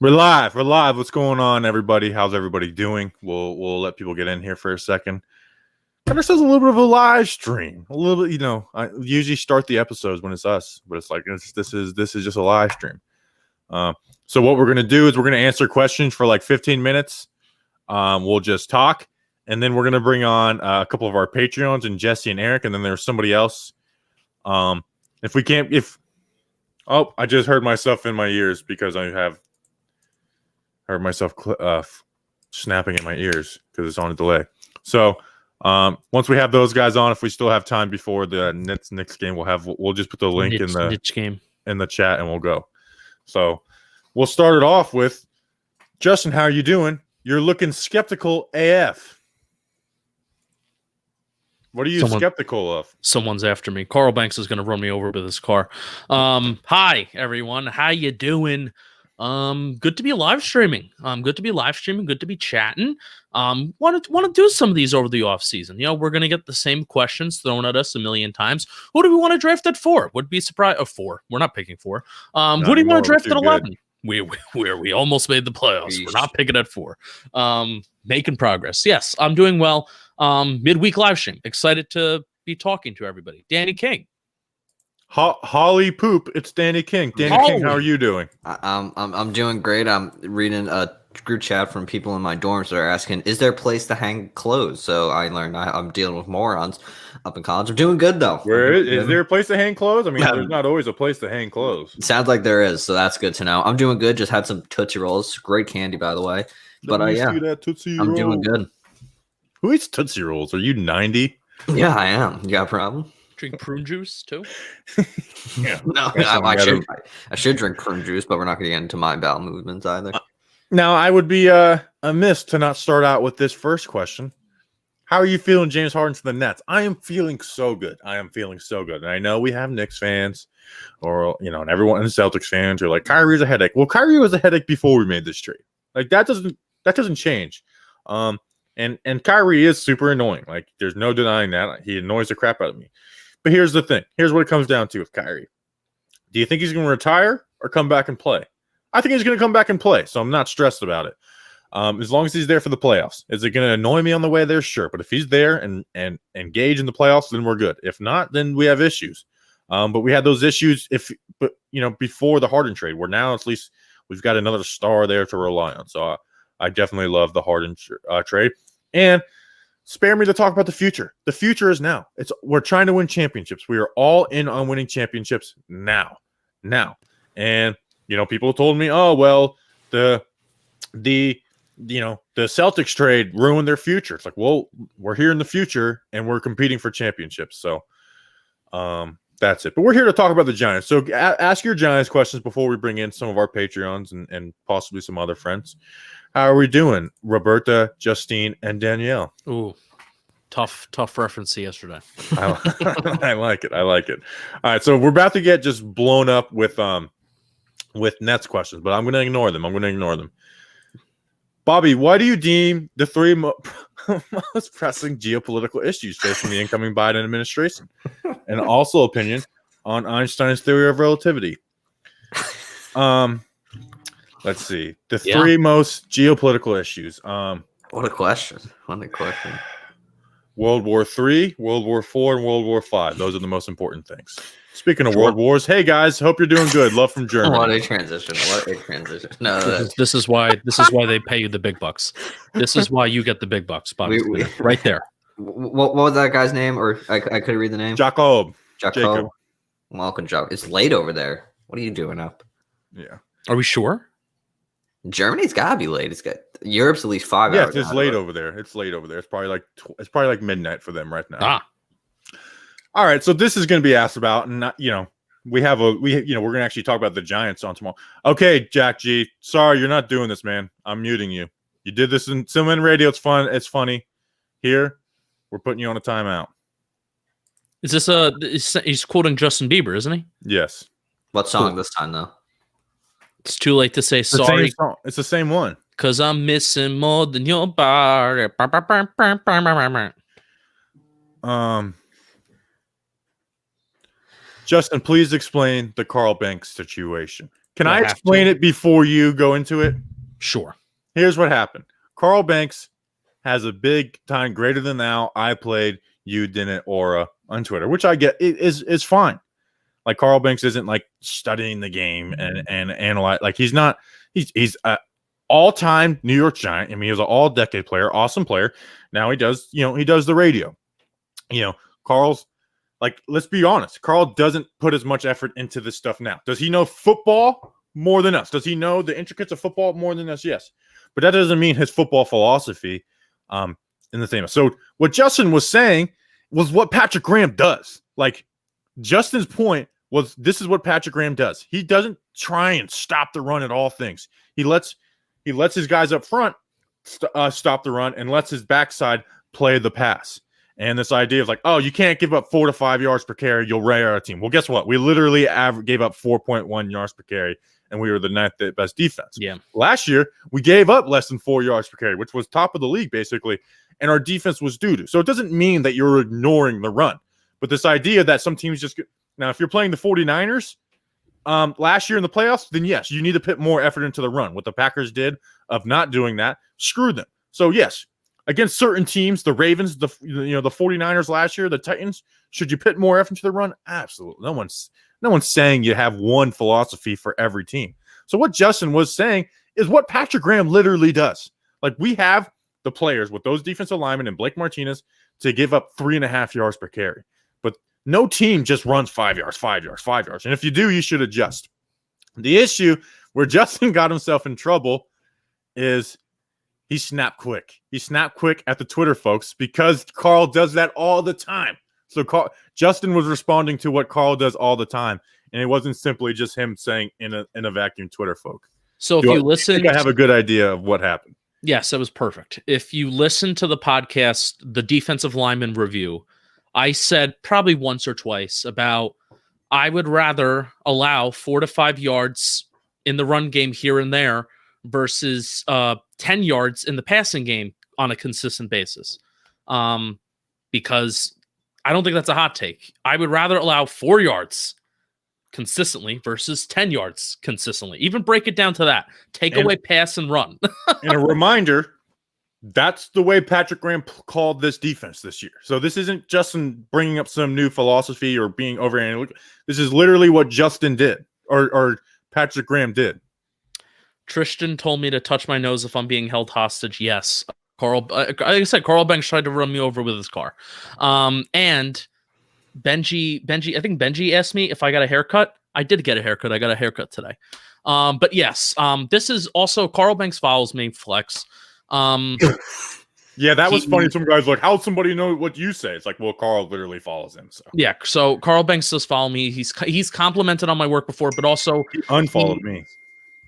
We're live. We're live. What's going on, everybody? How's everybody doing? We'll let people get in here for a second. Got ourselves a little bit of a live stream. A little bit, I usually start the episodes when it's us, but it's like this is just a live stream. So what we're gonna do is we're gonna answer questions for like 15 minutes. We'll just talk, and then we're gonna bring on a couple of our Patreons and Jesse and Eric, and then there's somebody else. I just heard myself in my ears because I have heard myself snapping in my ears because it's on a delay. So once we have those guys on, if we still have time before the Knicks game, we'll just put the link in the chat and we'll go. So we'll start it off with Justin. How are you doing? You're looking skeptical AF. What are you skeptical of? Someone's after me. Carl Banks is going to run me over with his car. Hi everyone. How you doing? Good to be live streaming. Good to be chatting. Want to do some of these over the off season. We're gonna get the same questions thrown at us a million times. Who do we want to draft at 4? Would be surprised. 4. We're not picking 4. Who do you want to draft at 11? We almost made the playoffs. We're not picking at 4. Making progress. Yes, I'm doing well. Midweek live stream. Excited to be talking to everybody. Danny King. Holly Poop, it's Danny King. Danny King, how are you doing? I'm doing great. I'm reading a group chat from people in my dorms that are asking, is there a place to hang clothes? So I learned I'm dealing with morons up in college. I'm doing good though. Is there a place to hang clothes? I mean, there's not always a place to hang clothes. Sounds like there is, so that's good to know. I'm doing good. Just had some Tootsie Rolls. Great candy, by the way. But I'm doing good. Who eats Tootsie Rolls? Are you 90? Yeah, I am. You got a problem? Drink prune juice too? Yeah. No, I should drink prune juice, but we're not going to get into my bowel movements either. Now, I would be amiss to not start out with this first question. How are you feeling, James Harden, to the Nets? I am feeling so good. And I know we have Knicks fans, and everyone and Celtics fans are like, Kyrie's a headache. Well, Kyrie was a headache before we made this trade. Like that doesn't change. And Kyrie is super annoying. Like there's no denying that. He annoys the crap out of me. But here's the thing. Here's what it comes down to with Kyrie. Do you think he's going to retire or come back and play? I think he's going to come back and play, so I'm not stressed about it. As long as he's there for the playoffs. Is it going to annoy me on the way there? Sure. But if he's there and engage in the playoffs, then we're good. If not, then we have issues. But we had those issues before the Harden trade, where now at least we've got another star there to rely on. So I definitely love the Harden trade. And spare me to talk about the future. The future is now. We're trying to win championships. We are all in on winning championships now. And people told me, oh well, the Celtics trade ruined their future. It's like, well, we're here in the future and we're competing for championships. So that's it. But we're here to talk about the Giants. So ask your Giants questions before we bring in some of our Patreons and possibly some other friends. How are we doing, Roberta, Justine, and Danielle? Ooh, tough reference to yesterday. I like it. All right, so we're about to get just blown up with Nets questions, but I'm going to ignore them. Bobby, why do you deem the 3 most pressing geopolitical issues facing the incoming Biden administration? And also opinion on Einstein's theory of relativity. Let's see. The 3 most geopolitical issues. What a question. World War III, World War IV, and World War V. Those are the most important things. Speaking of world wars, hey guys, hope you're doing good. Love from Germany. What a transition. No, this is why they pay you the big bucks. This is why you get the big bucks, Bobby. Right there. What was that guy's name? Or I couldn't read the name. Jacob. Welcome, Jacob. It's late over there. What are you doing up? Yeah. Are we sure? Germany's gotta be late. Europe's at least 5 hours. Yeah, it's late over there. It's probably like midnight for them right now. All right, so this is going to be asked about, and we're going to actually talk about the Giants on tomorrow. Okay, Jack G, sorry you're not doing this, man. I'm muting you. You did this in Silman Radio. It's fun. It's funny. Here, we're putting you on a timeout. Is this he's quoting Justin Bieber, isn't he? Yes. What song this time though? It's too late to say sorry. It's the same one. Cause I'm missing more than your body. Justin, please explain the Carl Banks situation. Can Do I I have explain to? it before you go into it? Sure. Here's what happened. Carl Banks has a big time greater than thou. I played, you didn't, aura on Twitter, which I get is fine. Like Carl Banks isn't like studying the game and analyze. Like he's not. He's a all-time New York Giant. I mean, he was an all-decade player, awesome player. Now he does the radio. Carl's like, let's be honest. Carl doesn't put as much effort into this stuff now. Does he know football more than us? Does he know the intricacies of football more than us? Yes. But that doesn't mean his football philosophy in the same. So what Justin was saying was what Patrick Graham does. Like Justin's point was this is what Patrick Graham does. He doesn't try and stop the run at all things. He lets his guys up front stop the run and lets his backside play the pass. And this idea of like, oh, you can't give up 4 to 5 yards per carry. You'll ray our team. Well, guess what? We literally gave up 4.1 yards per carry, and we were the 9th best defense. Yeah. Last year, we gave up less than 4 yards per carry, which was top of the league, basically, and our defense was doo-doo. So it doesn't mean that you're ignoring the run. But this idea that some teams just – now, if you're playing the 49ers last year in the playoffs, then yes, you need to put more effort into the run. What the Packers did of not doing that, screw them. So, yes, against certain teams, the Ravens, the 49ers last year, the Titans, should you put more effort into the run? Absolutely. No one's saying you have one philosophy for every team. So what Justin was saying is what Patrick Graham literally does. Like we have the players with those defensive linemen and Blake Martinez to give up 3.5 yards per carry. But no team just runs 5 yards, 5 yards, 5 yards. And if you do, you should adjust. The issue where Justin got himself in trouble is he snapped quick. He snapped quick at the Twitter folks because Carl does that all the time. So Justin was responding to what Carl does all the time, and it wasn't simply just him saying in a vacuum Twitter folk. So if you listen, I have a good idea of what happened. Yes, that was perfect. If you listen to the podcast, the defensive lineman review, I said probably once or twice about I would rather allow 4 to 5 yards in the run game here and there versus 10 yards in the passing game on a consistent basis. Because I don't think that's a hot take. I would rather allow 4 yards consistently versus 10 yards consistently. Even break it down to that. Take away pass and run. And a reminder, that's the way Patrick Graham called this defense this year. So this isn't Justin bringing up some new philosophy or being over analytical. This is literally what Justin did or Patrick Graham did. Tristan told me to touch my nose if I'm being held hostage. Yes. Carl, like I said, Carl Banks tried to run me over with his car. And Benji, I think Benji asked me if I got a haircut. I did get a haircut. I got a haircut today. But yes, this is also Carl Banks follows me, Flex. Yeah, that was funny. Some guys like, how'd somebody know what you say? It's like, well, Carl literally follows him. So yeah, so Carl Banks does follow me. He's complimented on my work before, but also he unfollowed me.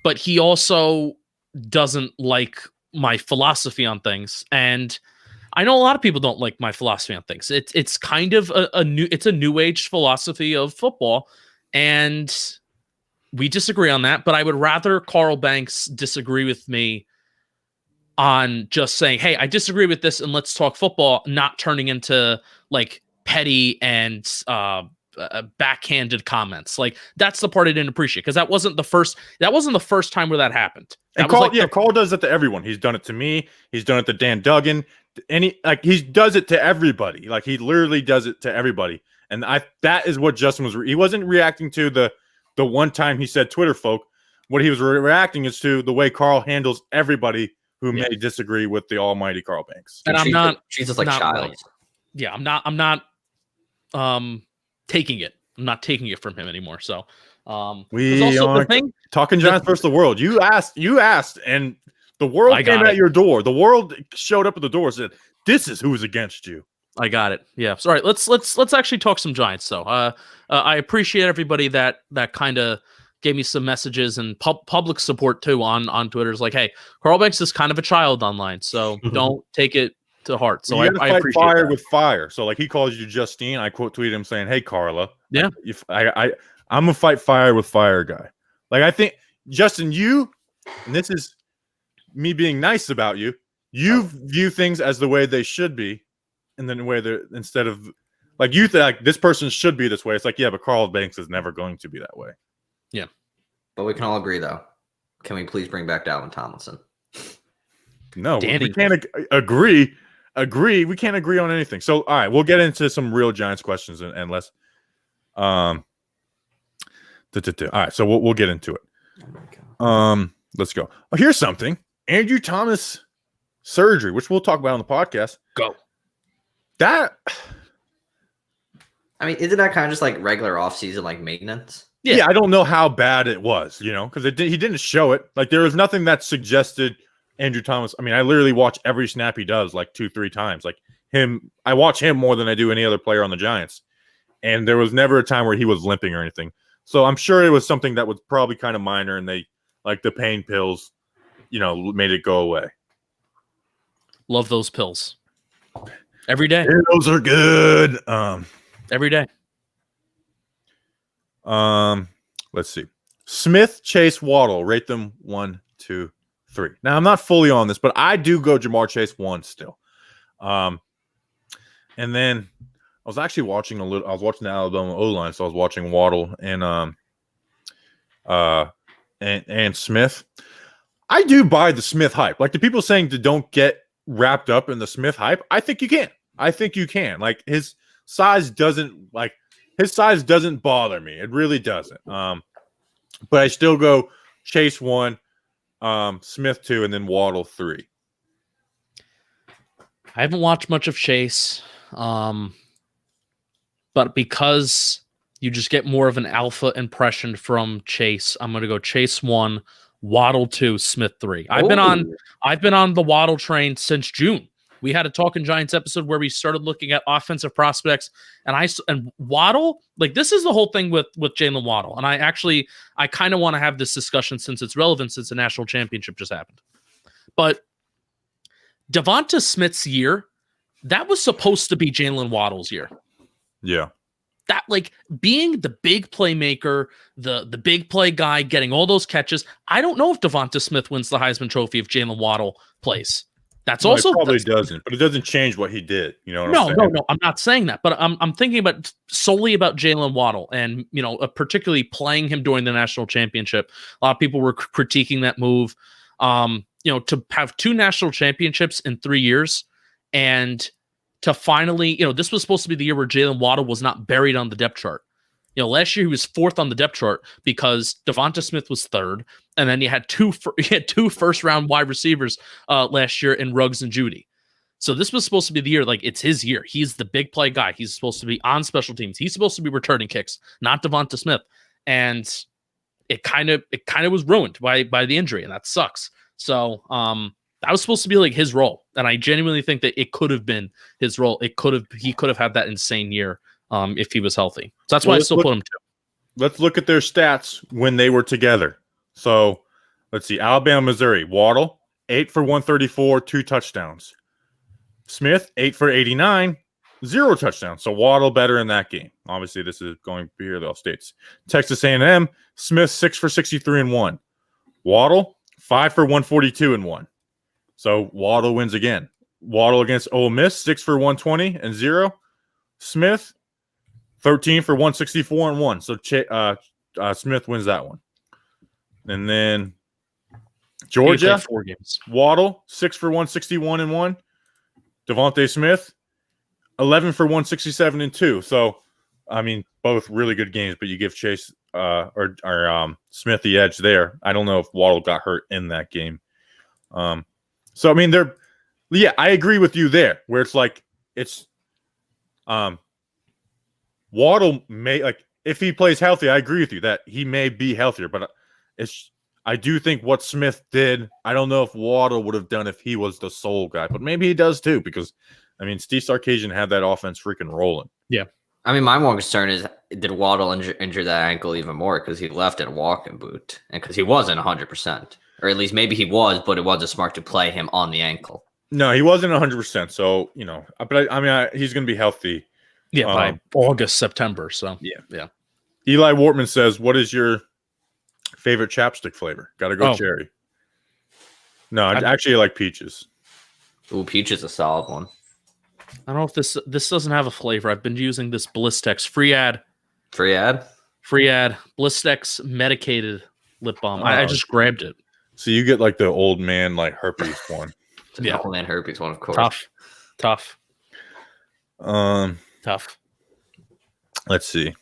But he also doesn't like my philosophy on things, and I know a lot of people don't like my philosophy on things. It's kind of a new age philosophy of football, and we disagree on that. But I would rather Carl Banks disagree with me on just saying, hey, I disagree with this and let's talk football, not turning into like petty and backhanded comments. Like that's the part I didn't appreciate because that wasn't the first time where that happened. That Carl, was like Carl does it to everyone. He's done it to me. He's done it to Dan Duggan. He does it to everybody. Like he literally does it to everybody. And that is what Justin was. He wasn't reacting to the one time he said Twitter folk. What he was reacting is to the way Carl handles everybody who may disagree with the almighty Carl Banks. And I'm not treats us like child. Yeah, I'm not taking it. I'm not taking it from him anymore. So we also the thing talking Giants versus the world. You asked, and the world came at your door. The world showed up at the door and said, "This is who's against you." I got it. Yeah. So, all right. Let's actually talk some Giants though. I appreciate everybody that kind of gave me some messages and public support too on Twitter. It's like, hey, Carl Banks is kind of a child online, so don't take it to heart. So I appreciate fire that. with fire. So like he calls you Justine. I quote tweeted him saying, "Hey Carla, yeah, I'm a fight fire with fire guy." Like I think Justin, and this is me being nice about you. You view things as the way they should be, and then the way they're instead of like you think like this person should be this way. It's like yeah, but Carl Banks is never going to be that way. Yeah. But we can all agree, though. Can we please bring back Dalvin Tomlinson? No, Danny. we can't agree. We can't agree on anything. So, all right, we'll get into some real Giants questions and less. All right, so we'll get into it. Oh my God. Let's go. Oh, here's something. Andrew Thomas surgery, which we'll talk about on the podcast. Go. That, I mean, isn't that kind of just like regular offseason like maintenance? yeah, I don't know how bad it was, because he didn't show it. Like, there was nothing that suggested Andrew Thomas. I mean, I literally watch every snap he does like 2-3 times. Like I watch him more than I do any other player on the Giants. And there was never a time where he was limping or anything. So I'm sure it was something that was probably kind of minor, and they, like, the pain pills, made it go away. Love those pills. Every day. Pills are good. Every day. Let's see. Smith, Chase, Waddle. Rate them 1, 2, 3. Now, I'm not fully on this, but I do go Jamar Chase 1 still. And then I was actually watching I was watching the Alabama O-line, so I was watching Waddle and Smith. I do buy the Smith hype. Like, the people saying to don't get wrapped up in the Smith hype, I think you can. Like, his size doesn't bother me. It really doesn't. But I still go Chase 1, Smith 2, and then Waddle 3. I haven't watched much of Chase, but because you just get more of an alpha impression from Chase, I'm going to go Chase 1, Waddle 2, Smith 3. I've been on the Waddle train since June. We had a Talking Giants episode where we started looking at offensive prospects, and Waddle, like, this is the whole thing with Jalen Waddle. And I kind of want to have this discussion since it's relevant, since the national championship just happened. But Devonta Smith's year, that was supposed to be Jalen Waddle's year. Yeah. That, like, being the big playmaker, the big play guy, getting all those catches. I don't know if Devonta Smith wins the Heisman Trophy if Jalen Waddle plays. That's also it probably doesn't, but it doesn't change what he did. No, I'm not saying that, but I'm thinking about solely about Jalen Waddle, and particularly playing him during the national championship. A lot of people were critiquing that move. To have 2 national championships in 3 years, and to finally, this was supposed to be the year where Jalen Waddle was not buried on the depth chart. Last year he was 4th on the depth chart because Devonta Smith was 3rd, and then he had two first-round wide receivers last year in Ruggs and Judy. So this was supposed to be the year, like, it's his year. He's the big play guy. He's supposed to be on special teams. He's supposed to be returning kicks, not Devonta Smith. And it kind of was ruined by the injury, and that sucks. So that was supposed to be like his role, and I genuinely think that it could have been his role. He could have had that insane year if he was healthy. So that's why I still put him 2. Let's look at their stats when they were together. So let's see. Alabama, Missouri. Waddle, 8 for 134, 2 touchdowns. Smith, 8 for 89, 0 touchdowns. So Waddle better in that game. Obviously, this is going to be here, the States. Texas A&M, Smith, 6 for 63 and 1. Waddle, 5 for 142 and 1. So Waddle wins again. Waddle against Ole Miss, 6 for 120 and 0. Smith, 13 for 164 and 1. So Smith wins that one. And then Georgia, 4 games. Waddle, 6 for 161 and 1. Devontae Smith, 11 for 167 and 2. So, I mean, both really good games, but you give Chase or Smith the edge there. I don't know if Waddle got hurt in that game. So, I mean, I agree with you there, where it's like, Waddle may, like, if he plays healthy, I agree with you that he may be healthier, but I do think what Smith did, I don't know if Waddle would have done if he was the sole guy, but maybe he does too, because, I mean, Steve Sarkisian had that offense freaking rolling. Yeah. I mean, my more concern is, did Waddle injure that ankle even more because he left in a walking boot and because he wasn't 100%, or at least maybe he was, but it wasn't smart to play him on the ankle. No, he wasn't 100%. So, but I mean, he's going to be healthy. Yeah, by August, September. So yeah. Eli Wortman says, "What is your favorite chapstick flavor?" Got to go cherry. No, I actually like peaches. Ooh, peach is a solid one. I don't know if this doesn't have a flavor. I've been using this Blistex free ad. Free ad? Blistex medicated lip balm. I just grabbed it. So you get like the old man like herpes one. Yeah. Old man herpes one, of course. Tough. Let's see.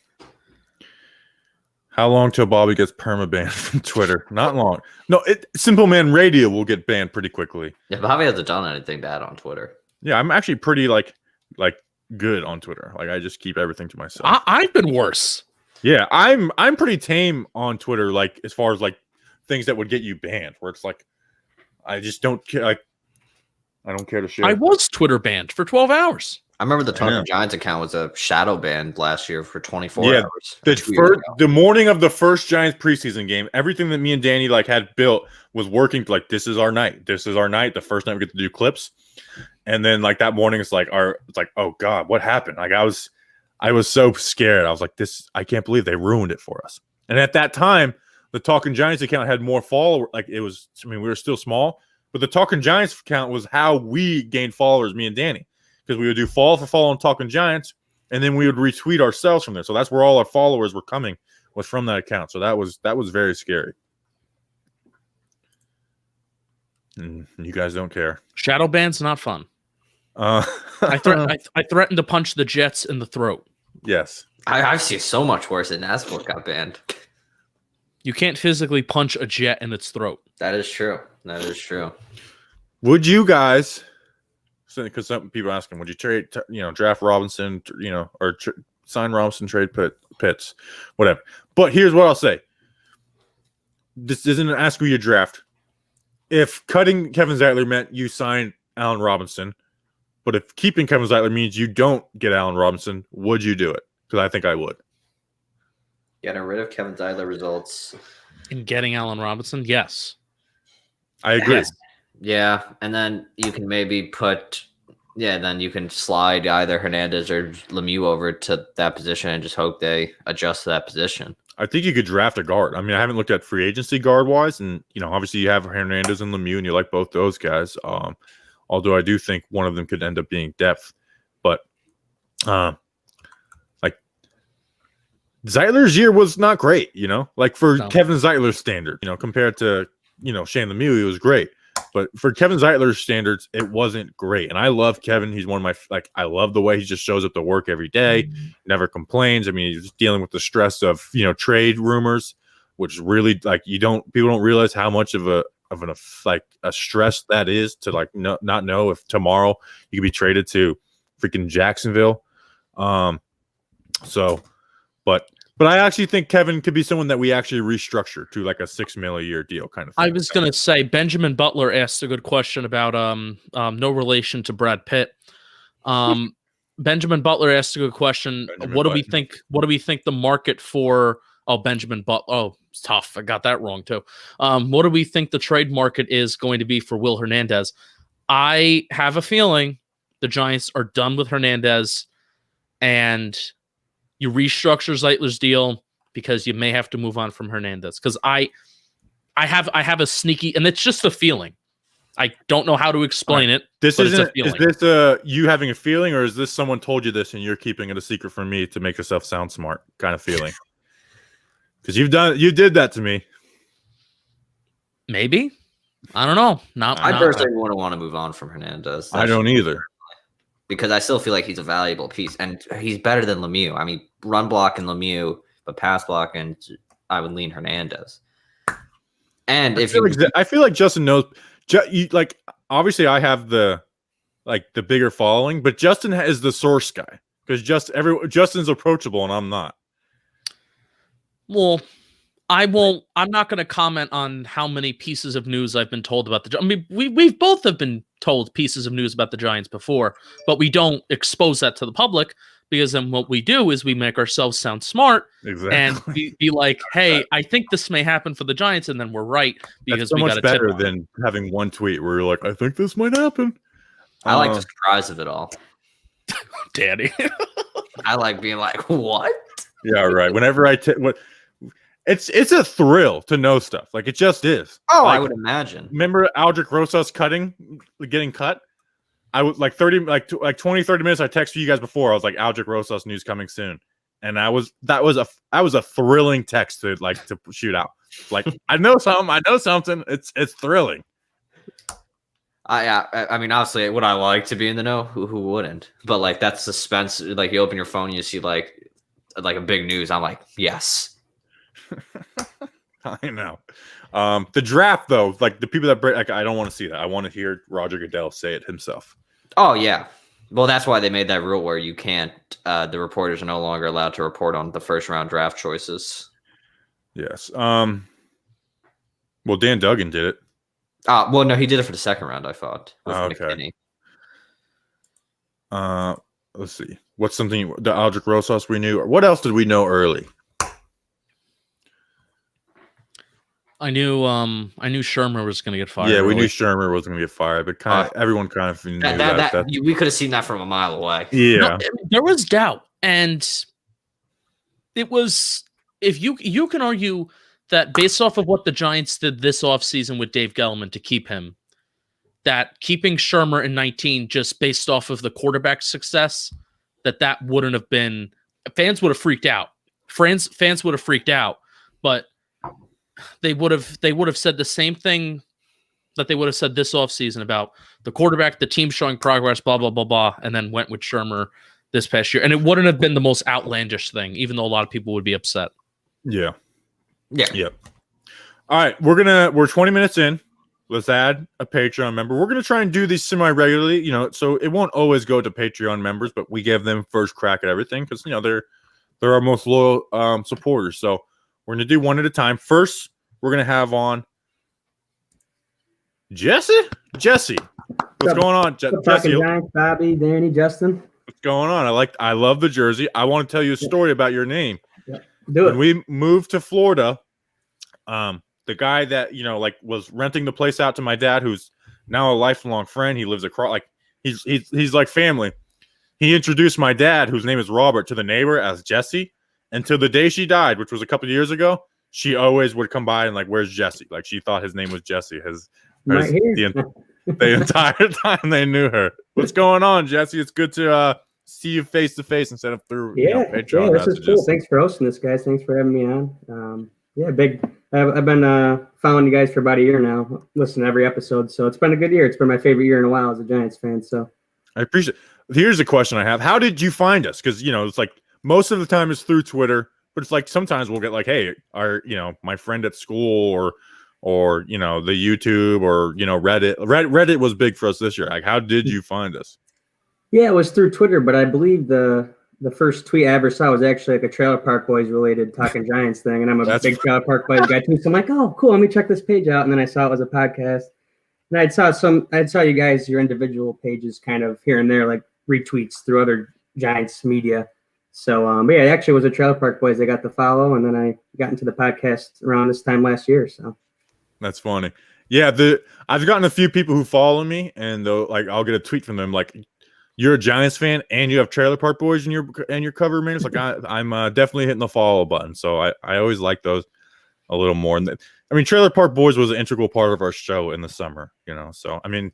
How long till Bobby gets perma-banned from Twitter? Not long. No, Simple Man Radio will get banned pretty quickly. Yeah, Bobby hasn't done anything bad on Twitter. Yeah, I'm actually pretty like good on Twitter. Like I just keep everything to myself. I've been worse. Yeah, I'm pretty tame on Twitter. Like as far as like things that would get you banned, where it's like I just don't care. Like I don't care to share. I was Twitter banned for 12 hours. I remember the Talking Giants account was a shadow ban last year for 24 hours. The morning of the first Giants preseason game, everything that me and Danny like had built was working. Like this is our night. This is our night. The first night we get to do clips, and then like that morning, it's like oh god, what happened? Like I was so scared. I was like I can't believe they ruined it for us. And at that time, the Talking Giants account had more followers. Like it was. I mean, we were still small, but the Talking Giants account was how we gained followers. Me and Danny. Because we would do follow for follow on Talking Giants, and then we would retweet ourselves from there. So that's where all our followers were coming, was from that account. So that was very scary. And you guys don't care. Shadow ban's not fun. I threatened to punch the Jets in the throat. Yes. I've seen so much worse than Nasport got banned. You can't physically punch a Jet in its throat. That is true. Would you guys... Because some people are asking, would you trade, draft Robinson, or sign Robinson, trade Pitts, whatever. But here's what I'll say. This isn't an ask who you draft. If cutting Kevin Zeitler meant you sign Allen Robinson, but if keeping Kevin Zeitler means you don't get Allen Robinson, would you do it? Because I think I would. Getting rid of Kevin Zeitler results in getting Allen Robinson, yes. I agree. Yes. Yeah, and then you can maybe then you can slide either Hernandez or Lemieux over to that position and just hope they adjust to that position. I think you could draft a guard. I mean, I haven't looked at free agency guard-wise, and, obviously you have Hernandez and Lemieux, and you like both those guys, although I do think one of them could end up being depth. But, Zeitler's year was not great, for Kevin Zeitler's standard, compared to, Shane Lemieux, he was great. But for Kevin Zeitler's standards, it wasn't great. And I love Kevin. He's one of my, I love the way he just shows up to work every day, never complains. I mean, he's just dealing with the stress of, trade rumors, which really, people don't realize how much of a stress that is to, not know if tomorrow you could be traded to freaking Jacksonville. But I actually think Kevin could be someone that we actually restructure to like a $6 million a year deal kind of thing. I was going to say Benjamin Butler asked a good question about no relation to Brad Pitt. Benjamin Butler asked a good question. What do we think the market for Benjamin Butler? Oh, it's tough. I got that wrong too. What do we think the trade market is going to be for Will Hernandez? I have a feeling the Giants are done with Hernandez, and you restructure Zeitler's deal because you may have to move on from Hernandez. Because I have a sneaky, and it's just a feeling. I don't know how to explain it. Is this you having a feeling, or is this someone told you this and you're keeping it a secret from me to make yourself sound smart kind of feeling? Because you did that to me. Maybe. I don't know. I personally wouldn't want to move on from Hernandez. I don't either. Because I still feel like he's a valuable piece, and he's better than Lemieux. I mean, run block and Lemieux, but pass block, and I would lean Hernandez. And I feel like Justin knows. Obviously, I have the bigger following, but Justin is the source guy because Justin's approachable and I'm not. Well, I'm not going to comment on how many pieces of news I've been told about I mean, we've both have been told pieces of news about the Giants before, but we don't expose that to the public because then what we do is we make ourselves sound smart and be like, hey, I think this may happen for the Giants, and then we're right because that's so we got much better than having one tweet where you're like, I think this might happen. I like the surprise of it all. Daddy. I like being like, what? Yeah, right. Whenever it's a thrill to know stuff. Like it just is. Oh, I would imagine. Remember Aldrich Rosas getting cut? I was 20, 30 minutes. I texted you guys before. I was like, Aldrich Rosas news coming soon. And that was a thrilling text to shoot out. Like I know something. It's thrilling. I mean, obviously, would I like to be in the know? Who wouldn't? But like that suspense, like you open your phone, you see like a big news. I'm like, yes. I know. The draft though, like the people that break, like I don't want to see that. I want to hear Roger Goodell say it himself. Oh yeah. Well, that's why they made that rule where you can't. The reporters are no longer allowed to report on the first round draft choices. Yes. Well, Dan Duggan did it. Well, no, he did it for the second round. I thought. With Okay. McKinney. Let's see. What's something the Aldrich Rosas we knew? Or what else did we know early? I knew Shermer was going to get fired. Yeah, we early. knew Shermer was going to get fired, but everyone kind of knew that. We could have seen that from a mile away. Yeah, no, there was doubt, and it was if you can argue that based off of what the Giants did this offseason with Dave Gettleman to keep him, that keeping Shermer in 19 just based off of the quarterback success, that wouldn't have been fans would have freaked out. Fans would have freaked out, but they would have said the same thing that they would have said this offseason about the quarterback, the team showing progress, blah, blah, blah, blah, and then went with Shermer this past year. And it wouldn't have been the most outlandish thing, even though a lot of people would be upset. Yeah. Yep. All right, we're 20 minutes in. Let's add a Patreon member. We're gonna try and do these semi-regularly, so it won't always go to Patreon members, but we give them first crack at everything because they're our most loyal supporters. So we're gonna do one at a time. First, we're gonna have on Jesse. What's going on, Jesse? Giants, Bobby, Danny, Justin. What's going on? I love the jersey. I want to tell you a story about your name. Do it. When we moved to Florida, the guy that was renting the place out to my dad, who's now a lifelong friend, he lives across, like he's like family. He introduced my dad, whose name is Robert, to the neighbor as Jesse. Until the day she died, which was a couple of years ago, she always would come by and like, "Where's Jesse?" Like she thought his name was Jesse. Right here. The entire time they knew her. What's going on, Jesse? It's good to see you face to face instead of through Patreon this messages. is cool. Thanks for hosting this, guys. Thanks for having me on. I've been following you guys for about a year now. Listen to every episode, so it's been a good year. It's been my favorite year in a while as a Giants fan. So I appreciate it. Here's a question I have: how did you find us? Because it's like most of the time it's through Twitter, but it's like sometimes we'll get like, "Hey, my friend at school," or the YouTube or Reddit. Reddit was big for us this year. Like, how did you find us? Yeah, it was through Twitter, but I believe the first tweet I ever saw was actually like a Trailer Park Boys related Talking Giants thing, and I'm a big Trailer Park Boys guy too. So I'm like, oh, cool, let me check this page out, and then I saw it was a podcast, and I saw you guys, your individual pages, kind of here and there, like retweets through other Giants media. So, but yeah, it actually was a Trailer Park Boys I got to follow, and then I got into the podcast around this time last year. So that's funny. Yeah, I've gotten a few people who follow me, and I'll get a tweet from them like, "You're a Giants fan and you have Trailer Park Boys in your cover minutes." Like I'm definitely hitting the follow button. So I always like those a little more. And Trailer Park Boys was an integral part of our show in the summer. So I mean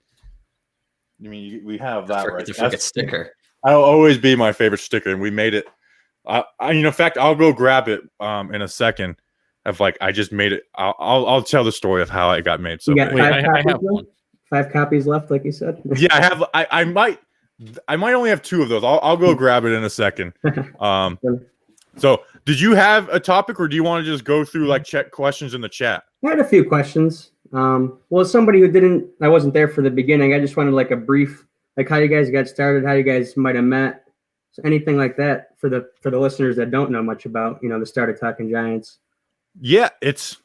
we have that right. That's a sticker. I'll always be my favorite sticker, and we made it. In fact, I'll go grab it in a second. I just made it. I'll tell the story of how it got made. So I have one. 5 copies left, like you said. Yeah, I have. I might only have 2 of those. I'll go grab it in a second. So did you have a topic, or do you want to just go through check questions in the chat? I had a few questions. Well, somebody who I wasn't there for the beginning. I just wanted a brief, how you guys got started, how you guys might have met, so anything like that for the listeners that don't know much about the start of Talking Giants. Yeah, there's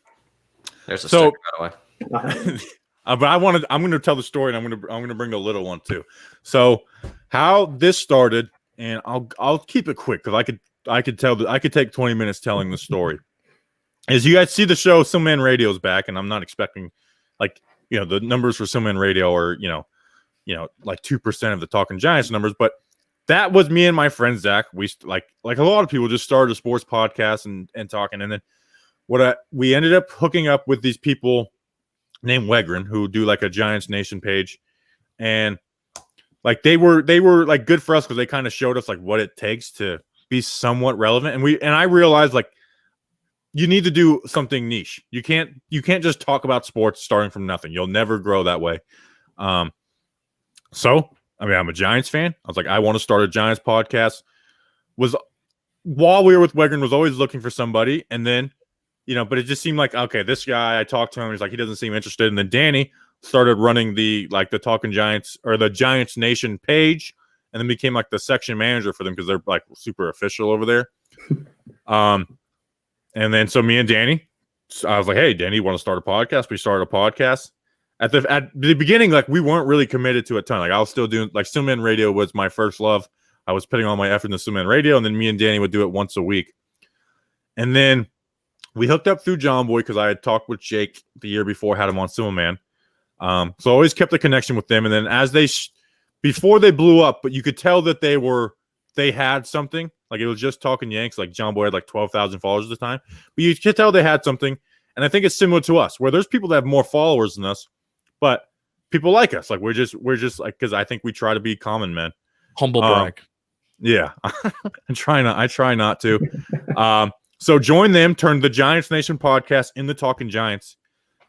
a sticker, by the way. But I'm going to tell the story, and I'm going to bring the little one too. So how this started, and I'll keep it quick because I could take 20 minutes telling the story. As you guys see, the show Silman Radio is back, and I'm not expecting the numbers for Silman Radio are 2% of the Talking Giants numbers, but that was me and my friend Zach. We like a lot of people just started a sports podcast and talking, and then we ended up hooking up with these people named Wegrin who do a Giants Nation page, and they were good for us because they kind of showed us what it takes to be somewhat relevant, and I realized you need to do something niche. You can't just talk about sports starting from nothing. You'll never grow that way. So I mean, I'm a Giants fan. I was like, I want to start a Giants podcast. While we were with Wegren, was always looking for somebody, and then but it just seemed like, okay, this guy, I talked to him, he's like, he doesn't seem interested. And then Danny started running the Talking Giants or the Giants Nation page, and then became like the section manager for them because they're like super official over there. And then so me and Danny, I was like, hey, Danny, you want to start a podcast? We started a podcast. At the beginning, like we weren't really committed to a ton. Like I was still doing like Stillman Radio was my first love. I was putting all my effort into Stillman Radio, and then me and Danny would do it once a week. And then we hooked up through John Boy because I had talked with Jake the year before, had him on Stillman. So I always kept the connection with them. And then as before they blew up, but you could tell that they had something. Like it was just Talking Yanks. Like John Boy had like 12,000 followers at the time, but you could tell they had something. And I think it's similar to us, where there's people that have more followers than us, but people like us. Like we're just like, because I think we try to be common men. Humble brag. Yeah, I try not to. So join them, turned the Giants Nation podcast into Talking Giants,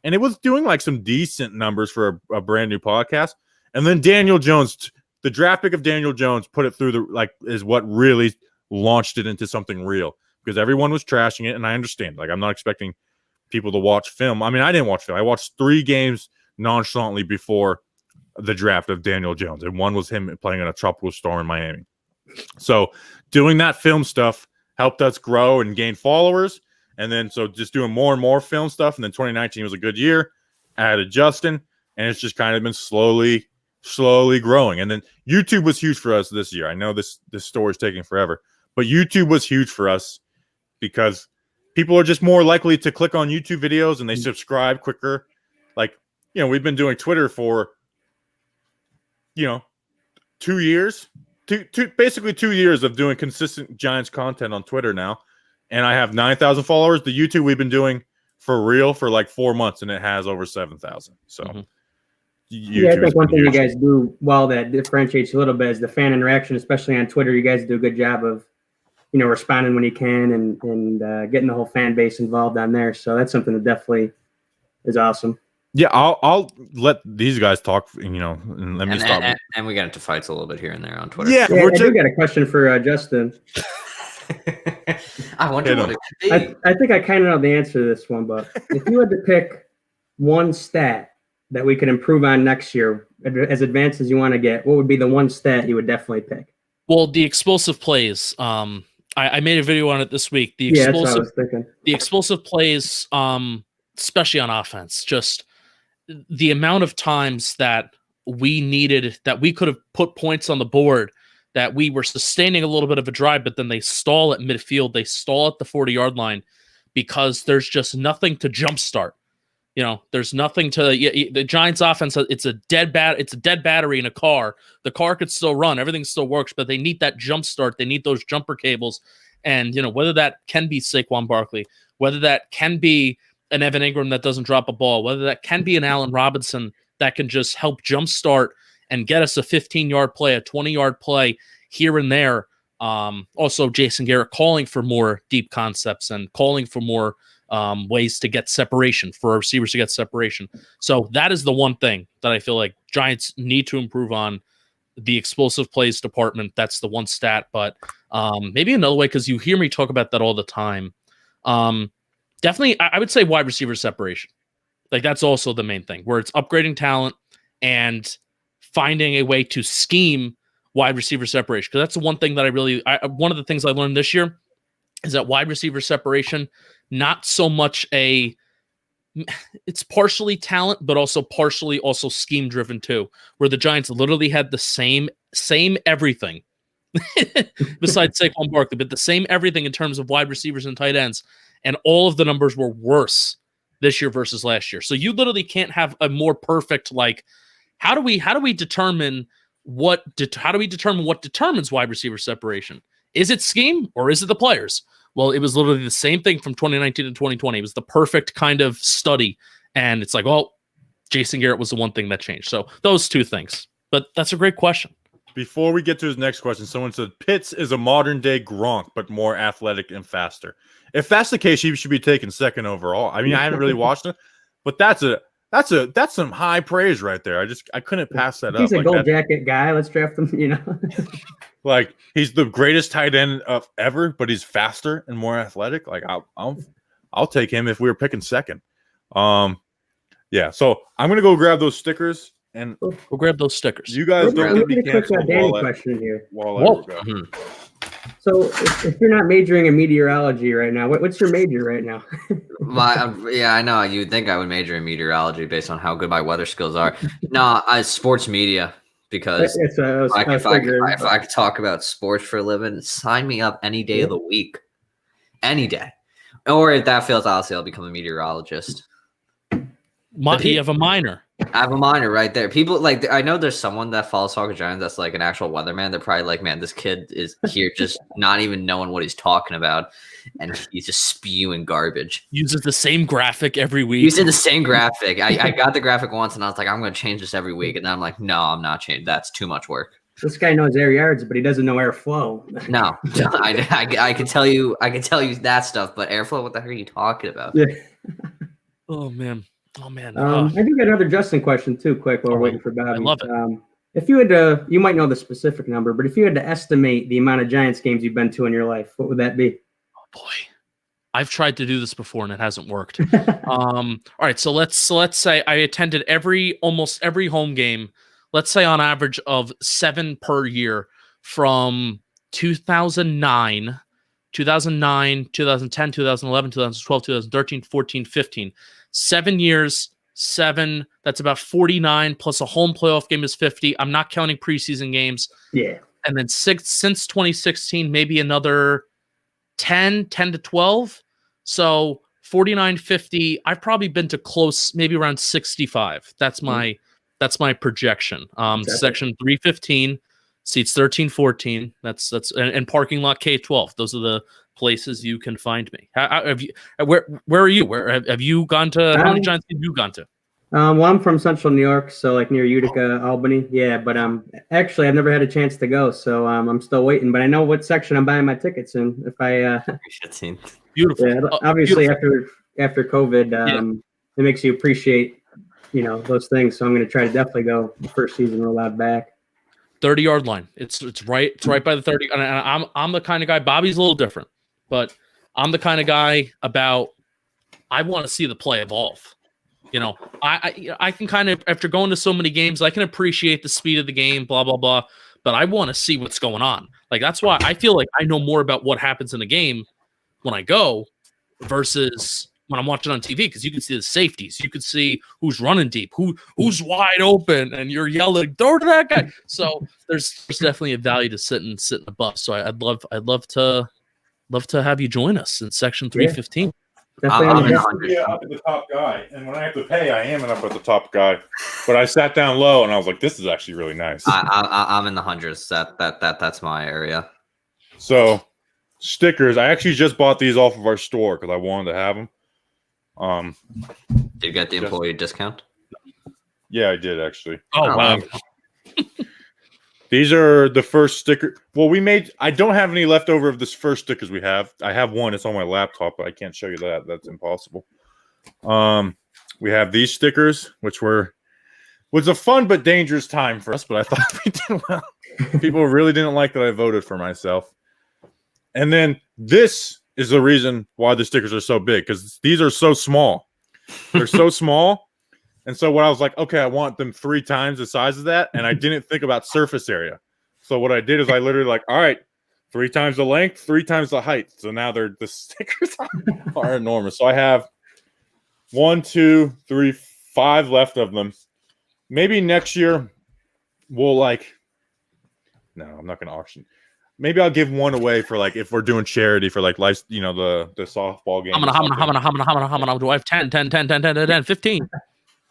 and it was doing like some decent numbers for a brand new podcast. And then Daniel Jones, the draft pick of Daniel Jones, put it through is what really launched it into something real, because everyone was trashing it, and I understand. Like I'm not expecting people to watch film. I mean, I didn't watch film. I watched 3 games nonchalantly before the draft of Daniel Jones, and one was him playing in a tropical storm in Miami. So doing that film stuff helped us grow and gain followers, and then so just doing more and more film stuff. And then 2019 was a good year. Added Justin, and it's just kind of been slowly growing. And then YouTube was huge for us this year. I know this story is taking forever, but YouTube was huge for us because people are just more likely to click on YouTube videos, and they subscribe quicker. Like, we've been doing Twitter for, 2 years, basically 2 years of doing consistent Giants content on Twitter now. And I have 9,000 followers. The YouTube we've been doing for real for like 4 months, and it has over 7,000. So, I think one thing you guys do well that differentiates you a little bit is the fan interaction, especially on Twitter. You guys do a good job of, responding when you can and getting the whole fan base involved on there. So that's something that definitely is awesome. Yeah, I'll let these guys talk, and let me stop. And we got into fights a little bit here and there on Twitter. Yeah, I do got a question for Justin. I wonder what it could be. I think I kind of know the answer to this one, but if you had to pick one stat that we could improve on next year, as advanced as you want to get, what would be the one stat you would definitely pick? Well, the explosive plays. I made a video on it this week. That's what I was thinking. The explosive plays, especially on offense, just the amount of times that we could have put points on the board, that we were sustaining a little bit of a drive, but then they stall at midfield, they stall at the 40-yard line because there's just nothing to jumpstart. There's nothing to the Giants offense. It's a dead battery in a car. The car could still run, everything still works, but they need that jump start. They need those jumper cables, and whether that can be Saquon Barkley, whether that can be an Evan Ingram that doesn't drop a ball, whether that can be an Allen Robinson that can just help jumpstart and get us a 15-yard play, a 20-yard play here and there. Also, Jason Garrett calling for more deep concepts and calling for more ways to get separation, for our receivers to get separation. So that is the one thing that I feel like Giants need to improve on, the explosive plays department. That's the one stat, but maybe another way, because you hear me talk about that all the time. Definitely, I would say wide receiver separation. Like that's also the main thing, where it's upgrading talent and finding a way to scheme wide receiver separation. Because that's the one thing that one of the things I learned this year is that wide receiver separation, not so much it's partially talent, but also partially scheme driven too, where the Giants literally had the same everything besides Saquon Barkley, but the same everything in terms of wide receivers and tight ends. And all of the numbers were worse this year versus last year. So you literally can't have a more perfect, how do we determine what determines wide receiver separation? Is it scheme or is it the players? Well, it was literally the same thing from 2019 to 2020. It was the perfect kind of study. And it's like, well, Jason Garrett was the one thing that changed. So those two things. But that's a great question. before we get to his next question, someone said Pitts is a modern day Gronk, but more athletic and faster. If that's the case, he should be taken second overall. I mean, I haven't really watched him, but that's some high praise right there. I couldn't pass that up. He's a gold jacket guy. Let's draft him. Like he's the greatest tight end of ever, but he's faster and more athletic. Like I'll take him if we were picking second. Yeah. So I'm gonna go grab those stickers. And we'll grab those stickers. You guys don't get me canceled question here. So if you're not majoring in meteorology right now, what's your major right now? Yeah, I know. You'd think I would major in meteorology based on how good my weather skills are. No, sports media, because if I could talk about sports for a living, sign me up any day of the week. Any day. Or if that fails, I'll become a meteorologist. You have a minor. I have a minor right there. People like, I know there's someone that follows Talking Giants that's like an actual weatherman. They're probably like, man, this kid is here just not even knowing what he's talking about, and he's just spewing garbage. Uses the same graphic every week. Using the same graphic. I got the graphic once, and I was like, I'm going to change this every week. And then I'm like, no, I'm not changing. That's too much work. This guy knows air yards, but he doesn't know airflow. No, I can tell you that stuff, but airflow, what the heck are you talking about? Yeah. Oh man. I do got another Justin question too, quick while we're waiting for Bobby. I love it. If you had to, you might know the specific number, but if you had to estimate the amount of Giants games you've been to in your life, what would that be? Oh boy, I've tried to do this before and it hasn't worked. All right, so let's say I attended almost every home game. Let's say on average of 7 per year from 2009, 2010, 2011, 2012, 2013, 14, 15. 7 years, 7. That's about 49 plus a home playoff game is 50. I'm not counting preseason games. Yeah. And then since 2016, maybe another 10 to 12. So 49, 50. I've probably been to close, maybe around 65. That's my projection. Section 315, seats 13, 14. That's and parking lot K12. Those are the places you can find me. Where are you? Where have you gone to? How many Giants have you gone to? Well, I'm from Central New York, so like near Utica, Albany. Yeah, but actually I've never had a chance to go, so I'm still waiting. But I know what section I'm buying my tickets in. If I beautiful. Yeah, obviously after COVID, it makes you appreciate those things. So I'm going to try to definitely go the first season we're allowed back. 30-yard line. It's right by the 30. And I'm the kind of guy. Bobby's a little different, but I'm the kind of guy I want to see the play evolve. I can kind of, after going to so many games, I can appreciate the speed of the game, blah, blah, blah. But I want to see what's going on. Like, that's why I feel like I know more about what happens in a game when I go versus when I'm watching on TV, because you can see the safeties. You can see who's running deep, who's wide open, and you're yelling, throw to that guy. So there's definitely a value to sit in the bus. So I'd love to have you join us in section 315. I'm up at the top guy, and when I have to pay, I am up at the top guy. But I sat down low, and I was like, "This is actually really nice." I'm in the hundreds. That's my area. So stickers. I actually just bought these off of our store because I wanted to have them. Did you get the employee discount? Yeah, I did actually. Oh wow. These are the first sticker. Well, I don't have any left over of this first stickers we have. I have one. It's on my laptop, but I can't show you that. That's impossible. We have these stickers, which was a fun but dangerous time for us, but I thought we did well. People really didn't like that I voted for myself. And then this is the reason why the stickers are so big, because these are so small. They're so small. And so what I was like, okay, I want them 3 times the size of that. And I didn't think about surface area. So what I did is I literally like, all right, 3 times the length, 3 times the height. So now the stickers are enormous. So I have 1, 2, 3, 5 left of them. Maybe next year we'll no, I'm not going to auction. Maybe I'll give one away for if we're doing charity for the softball game. How many do I have? 10, 15.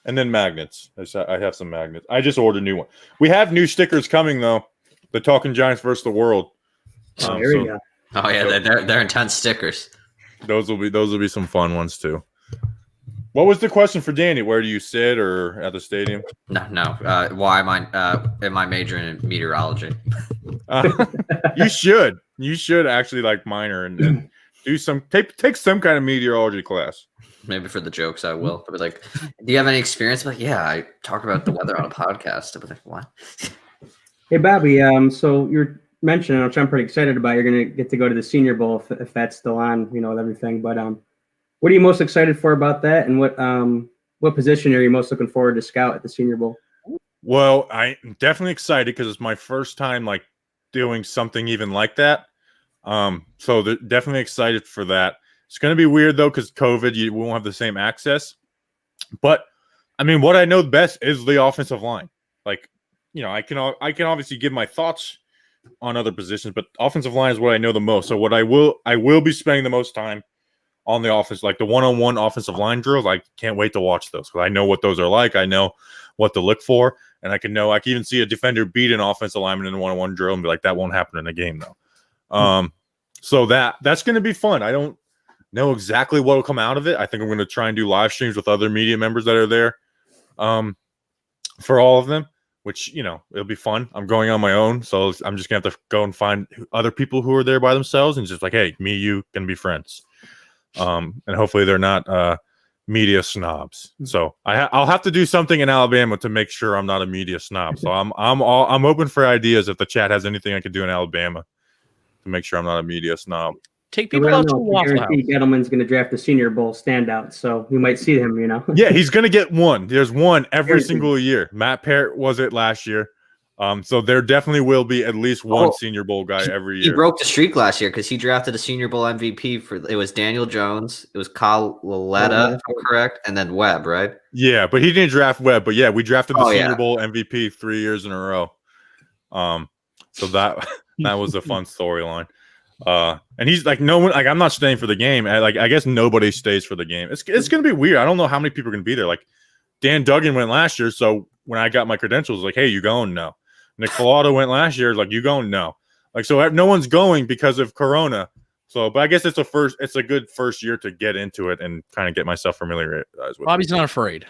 And then magnets. I have some magnets. I just ordered a new one. We have new stickers coming though. The Talking Giants versus the World. Here we go. Oh yeah, they're intense stickers. Those will be some fun ones too. What was the question for Danny? Where do you sit or at the stadium? No. Why am I majoring in meteorology? You should. You should actually like minor and do take some kind of meteorology class. Maybe for the jokes, I will. I'll be like, do you have any experience? I'm like, yeah, I talk about the weather on a podcast. I'll be like, what? Hey, Bobby. So you're mentioning, which I'm pretty excited about, you're going to get to go to the Senior Bowl if that's still on, with everything. But what are you most excited for about that? And what position are you most looking forward to scout at the Senior Bowl? Well, I'm definitely excited because it's my first time like doing something even like that. So they're definitely excited for that. It's going to be weird though because COVID, we won't have the same access. But I mean, what I know best is the offensive line. Like, I can obviously give my thoughts on other positions, but offensive line is what I know the most. So what I will be spending the most time on the offense, like the one-on-one offensive line drills. I can't wait to watch those because I know what those are like. I know what to look for, and I can even see a defender beat an offensive lineman in a one-on-one drill and be like, that won't happen in a game though. So that's going to be fun. I don't know exactly what will come out of it. I think I'm going to try and do live streams with other media members that are there for all of them, which, it'll be fun. I'm going on my own, so I'm just going to have to go and find other people who are there by themselves and just like, hey, me, you can be friends. And hopefully they're not media snobs. So I'll have to do something in Alabama to make sure I'm not a media snob. So I'm open for ideas if the chat has anything I could do in Alabama to make sure I'm not a media snob. Take people out to Waffle House. Gettleman's going to draft the Senior Bowl standout, so you might see him. Yeah, he's going to get one. There's one every single year. Matt Parrott was it last year. So there definitely will be at least one Senior Bowl guy every year. He broke the streak last year because he drafted a Senior Bowl MVP it was Daniel Jones, it was Kyle Laletta, if I'm correct, and then Webb, right? Yeah, but he didn't draft Webb. But yeah, we drafted the Senior Bowl MVP 3 years in a row. So that was a fun storyline. And he's like, no one, like, I'm not staying for the game. I guess nobody stays for the game. It's gonna be weird. I don't know how many people are gonna be there. Like Dan Duggan went last year, so when I got my credentials, like, hey, you going? No. Nick Falato went last year, like, you going? No. Like, so no one's going because of Corona. So, but I guess it's a good first year to get into it and kind of get myself familiarized with. Bobby's not afraid.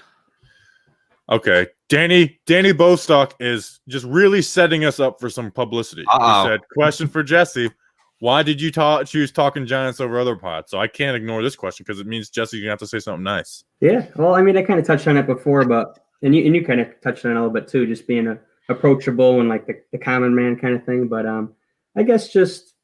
Okay, Danny Bostock is just really setting us up for some publicity. He said, question for Jesse. Why did you choose Talking Giants over other pods? So I can't ignore this question because it means Jesse's gonna have to say something nice. Yeah, well, I mean, I kind of touched on it before, but and you kind of touched on it a little bit too, just being approachable and like the common man kind of thing. But I guess just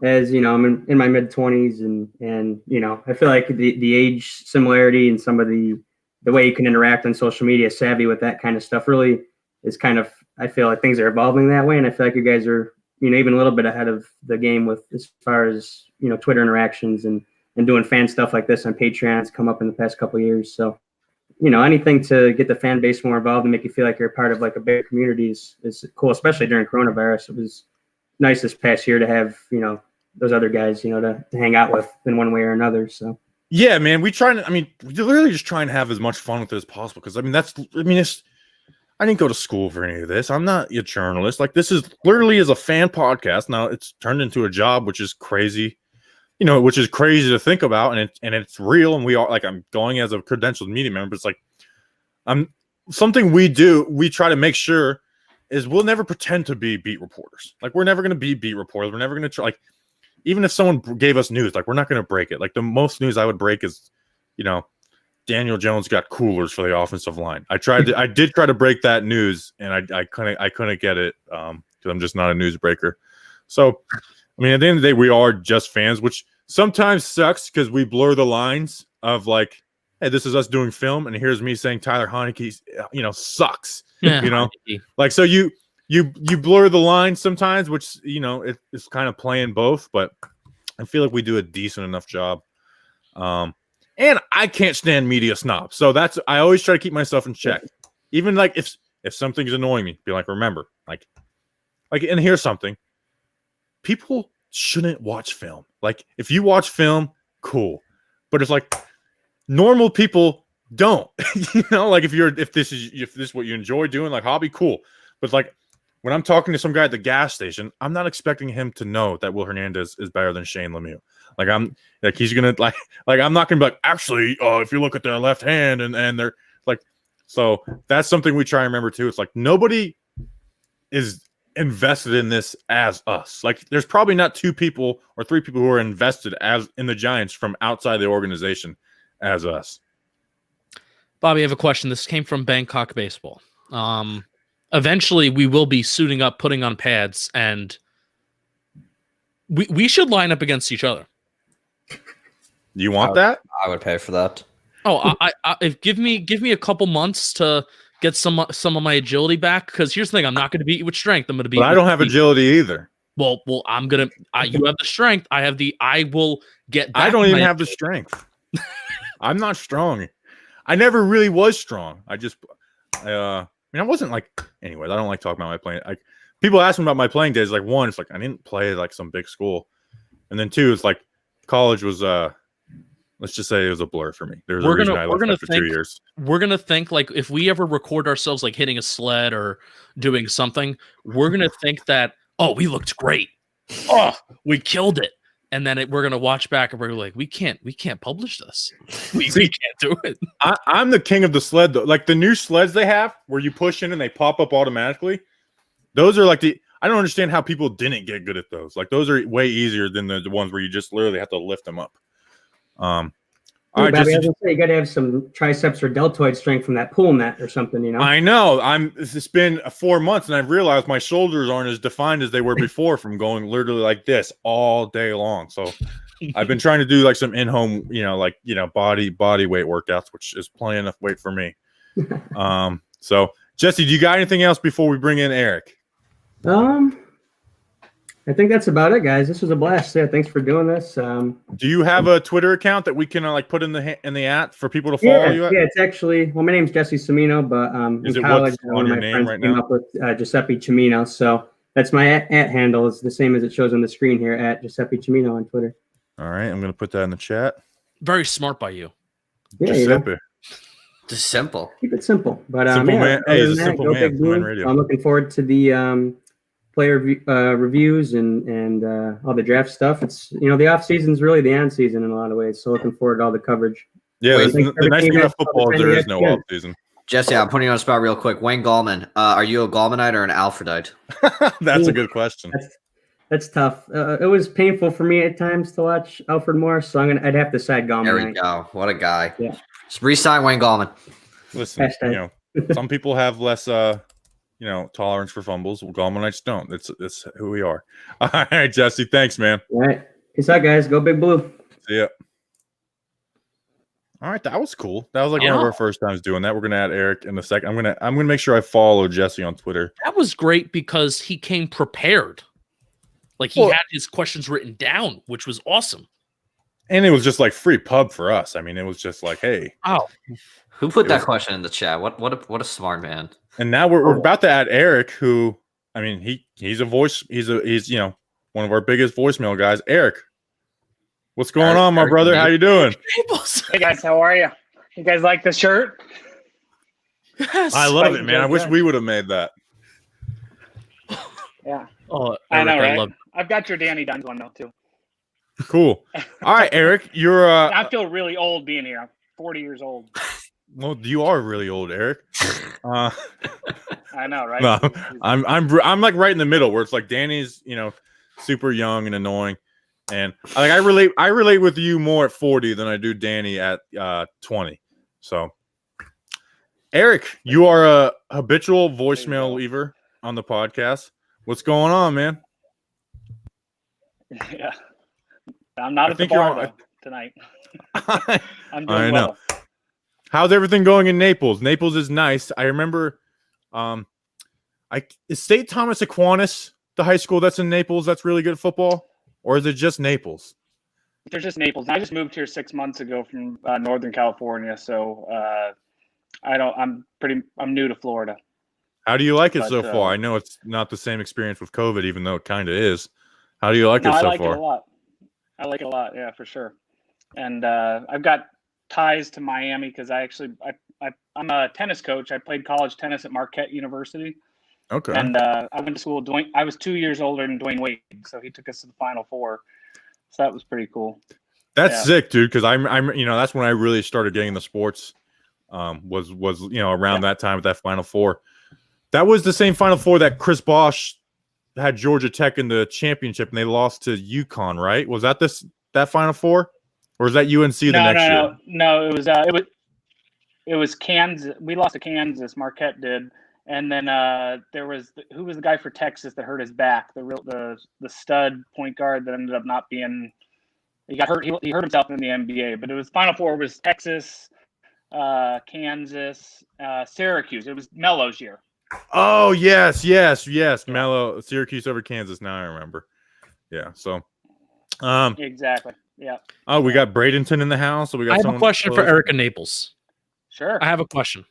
as I'm in my mid-20s and I feel like the age similarity and some of the way you can interact on social media, savvy with that kind of stuff, really is kind of, I feel like things are evolving that way, and I feel like you guys are even a little bit ahead of the game with as far as Twitter interactions and doing fan stuff like this on Patreon. It's come up in the past couple of years, so anything to get the fan base more involved and make you feel like you're a part of like a big community is cool, especially during coronavirus. It was nice this past year to have those other guys to hang out with in one way or another. So yeah, man, we literally just try and have as much fun with it as possible because I didn't go to school for any of this. I'm not a journalist. Like, this is literally is a fan podcast. Now it's turned into a job, which is crazy, which is crazy to think about. And it's real. And we are like, I'm going as a credentialed media member. It's like, something we do. We try to make sure is we'll never pretend to be beat reporters. Like, we're never going to be beat reporters. We're never going to try, like, even if someone gave us news, like, we're not going to break it. Like, the most news I would break is, Daniel Jones got coolers for the offensive line. I did try to break that news, and I couldn't get it because I'm just not a newsbreaker. So, I mean, at the end of the day, we are just fans, which sometimes sucks because we blur the lines of like, hey, this is us doing film, and here's me saying Tyler Heinicke, sucks. Yeah, like, so you blur the lines sometimes, which it's kind of playing both, but I feel like we do a decent enough job. And I can't stand media snobs. So I always try to keep myself in check. Even like if something's annoying me, be like, remember, like, and here's something. People shouldn't watch film. Like, if you watch film, cool. But it's like normal people don't. Like if this is what you enjoy doing, like hobby, cool. But like when I'm talking to some guy at the gas station, I'm not expecting him to know that Will Hernandez is better than Shane Lemieux. Like he's gonna like I'm not gonna be like, actually, if you look at their left hand and they're like, so that's something we try and remember too. It's like nobody is invested in this as us. Like there's probably not 2 people or 3 people who are invested as in the Giants from outside the organization as us. Bobby, I have a question. This came from Bangkok Baseball. Eventually we will be suiting up, putting on pads, and we should line up against each other. You want that? I would pay for that. Oh, if give me a couple months to get some of my agility back, because here's the thing, I'm not going to beat you with strength. I'm going to beat. But I don't have agility either. Well, I'm gonna. You have the strength. I have the. I will get. Back I don't even have the strength. I'm not strong. I never really was strong. I wasn't like. Anyways, I don't like talking about my playing. People ask me about my playing days. Like, one, it's like I didn't play like some big school, and then 2, it's like college was. Let's just say it was a blur for me. There's a reason I left after 2 years. We're gonna think like if we ever record ourselves like hitting a sled or doing something, we're gonna think that, oh, we looked great. Oh, we killed it. And then we're gonna watch back and we're like, we can't publish this. We can't do it. I'm the king of the sled though. Like the new sleds they have where you push in and they pop up automatically. Those are like I don't understand how people didn't get good at those. Like those are way easier than the ones where you just literally have to lift them up. All right, Bobby, I was gonna say you got to have some triceps or deltoid strength from that pool net or something, you know. I know. It's been 4 months, and I've realized my shoulders aren't as defined as they were before from going literally like this all day long. So I've been trying to do like some in-home, body weight workouts, which is plenty enough weight for me. So Jesse, do you got anything else before we bring in Eric? I think that's about it, guys. This was a blast. Yeah, thanks for doing this. Do you have a Twitter account that we can put in the at for people to follow you at? Yeah, it's actually my name's Jesse Cimino, but is in it college, what's on your name right now? Up with Giuseppe Cimino, so that's my at handle. Is the same as it shows on the screen here at Giuseppe Cimino on Twitter. All right, I'm going to put that in the chat. Very smart by you. Yeah, Giuseppe. Just simple. Keep it simple, but simple man. Hey, he's a simple man. I'm looking forward to the player reviews and all the draft stuff. It's the off season is really the on season in a lot of ways. So looking forward to all the coverage. Yeah, the nice thing about football is there is no off season. Jesse, I'm putting you on the spot real quick. Wayne Gallman, are you a Gallmanite or an Alfredite? That's a good question. That's tough. It was painful for me at times to watch Alfred Morris, so I'd have to side Gallman. There we go. What a guy. Yeah. Just re-sign Wayne Gallman. Listen, some people have less tolerance for fumbles. Well, Gallmanites don't. That's who we are. All right, Jesse. Thanks, man. All right. Peace out, guys. Go Big Blue. See ya. All right, that was cool. That was like one of our first times doing that. We're gonna add Eric in a second. I'm gonna make sure I follow Jesse on Twitter. That was great because he came prepared. Like he had his questions written down, which was awesome. And it was just like free pub for us. I mean, it was just like, hey. Oh. Who put that question in the chat? What a smart man. And now we're about to add Eric, who, I mean, he's a voice. He's one of our biggest voicemail guys. Eric, what's going on, my brother? How you doing? Hey guys, how are you? You guys like the shirt? Yes. I love it, man. I wish we would have made that. Yeah. Oh, Eric, I know, right? I've got your Danny Dimes one though too. Cool. All right, Eric, you're. I feel really old being here. I'm 40 years old. Well, you are really old, Eric. I know, right? No, I'm like right in the middle where it's like Danny's, super young and annoying, and I relate with you more at 40 than I do Danny at 20. So, Eric, you are a habitual voicemail leaver on the podcast. What's going on, man? Yeah, I'm not at the bar tonight. I'm doing well. How's everything going in Naples? Naples is nice. I remember, is St. Thomas Aquinas the high school that's in Naples that's really good at football, or is it just Naples? There's just Naples. I just moved here 6 months ago from Northern California, so I'm new to Florida. How do you like it so far? I know it's not the same experience with COVID, even though it kind of is. How do you like it so far? I like it a lot. I like it a lot, yeah, for sure. And I've got ties to Miami because I'm a tennis coach. I played college tennis at Marquette University. Okay. And I went to school. I was 2 years older than Dwayne Wade, so he took us to the Final Four. So that was pretty cool. That's sick, dude. Because I'm that's when I really started getting the sports. Was around that time with that Final Four. That was the same Final Four that Chris Bosh had Georgia Tech in the championship, and they lost to UConn, right? Was that that Final Four, or was that UNC the next year? No, it was Kansas. We lost to Kansas. Marquette did, and then there was who was the guy for Texas that hurt his back? The stud point guard that ended up not being. He got hurt. He hurt himself in the NBA. But it was Final Four. It was Texas, Kansas, Syracuse. It was Melo's year. Oh yes. Melo, Syracuse over Kansas. Now I remember. Yeah. So. Exactly. Yeah. Oh, we got Bradenton in the house. So we got. I have a question for Eric in Naples. Sure. I have a question.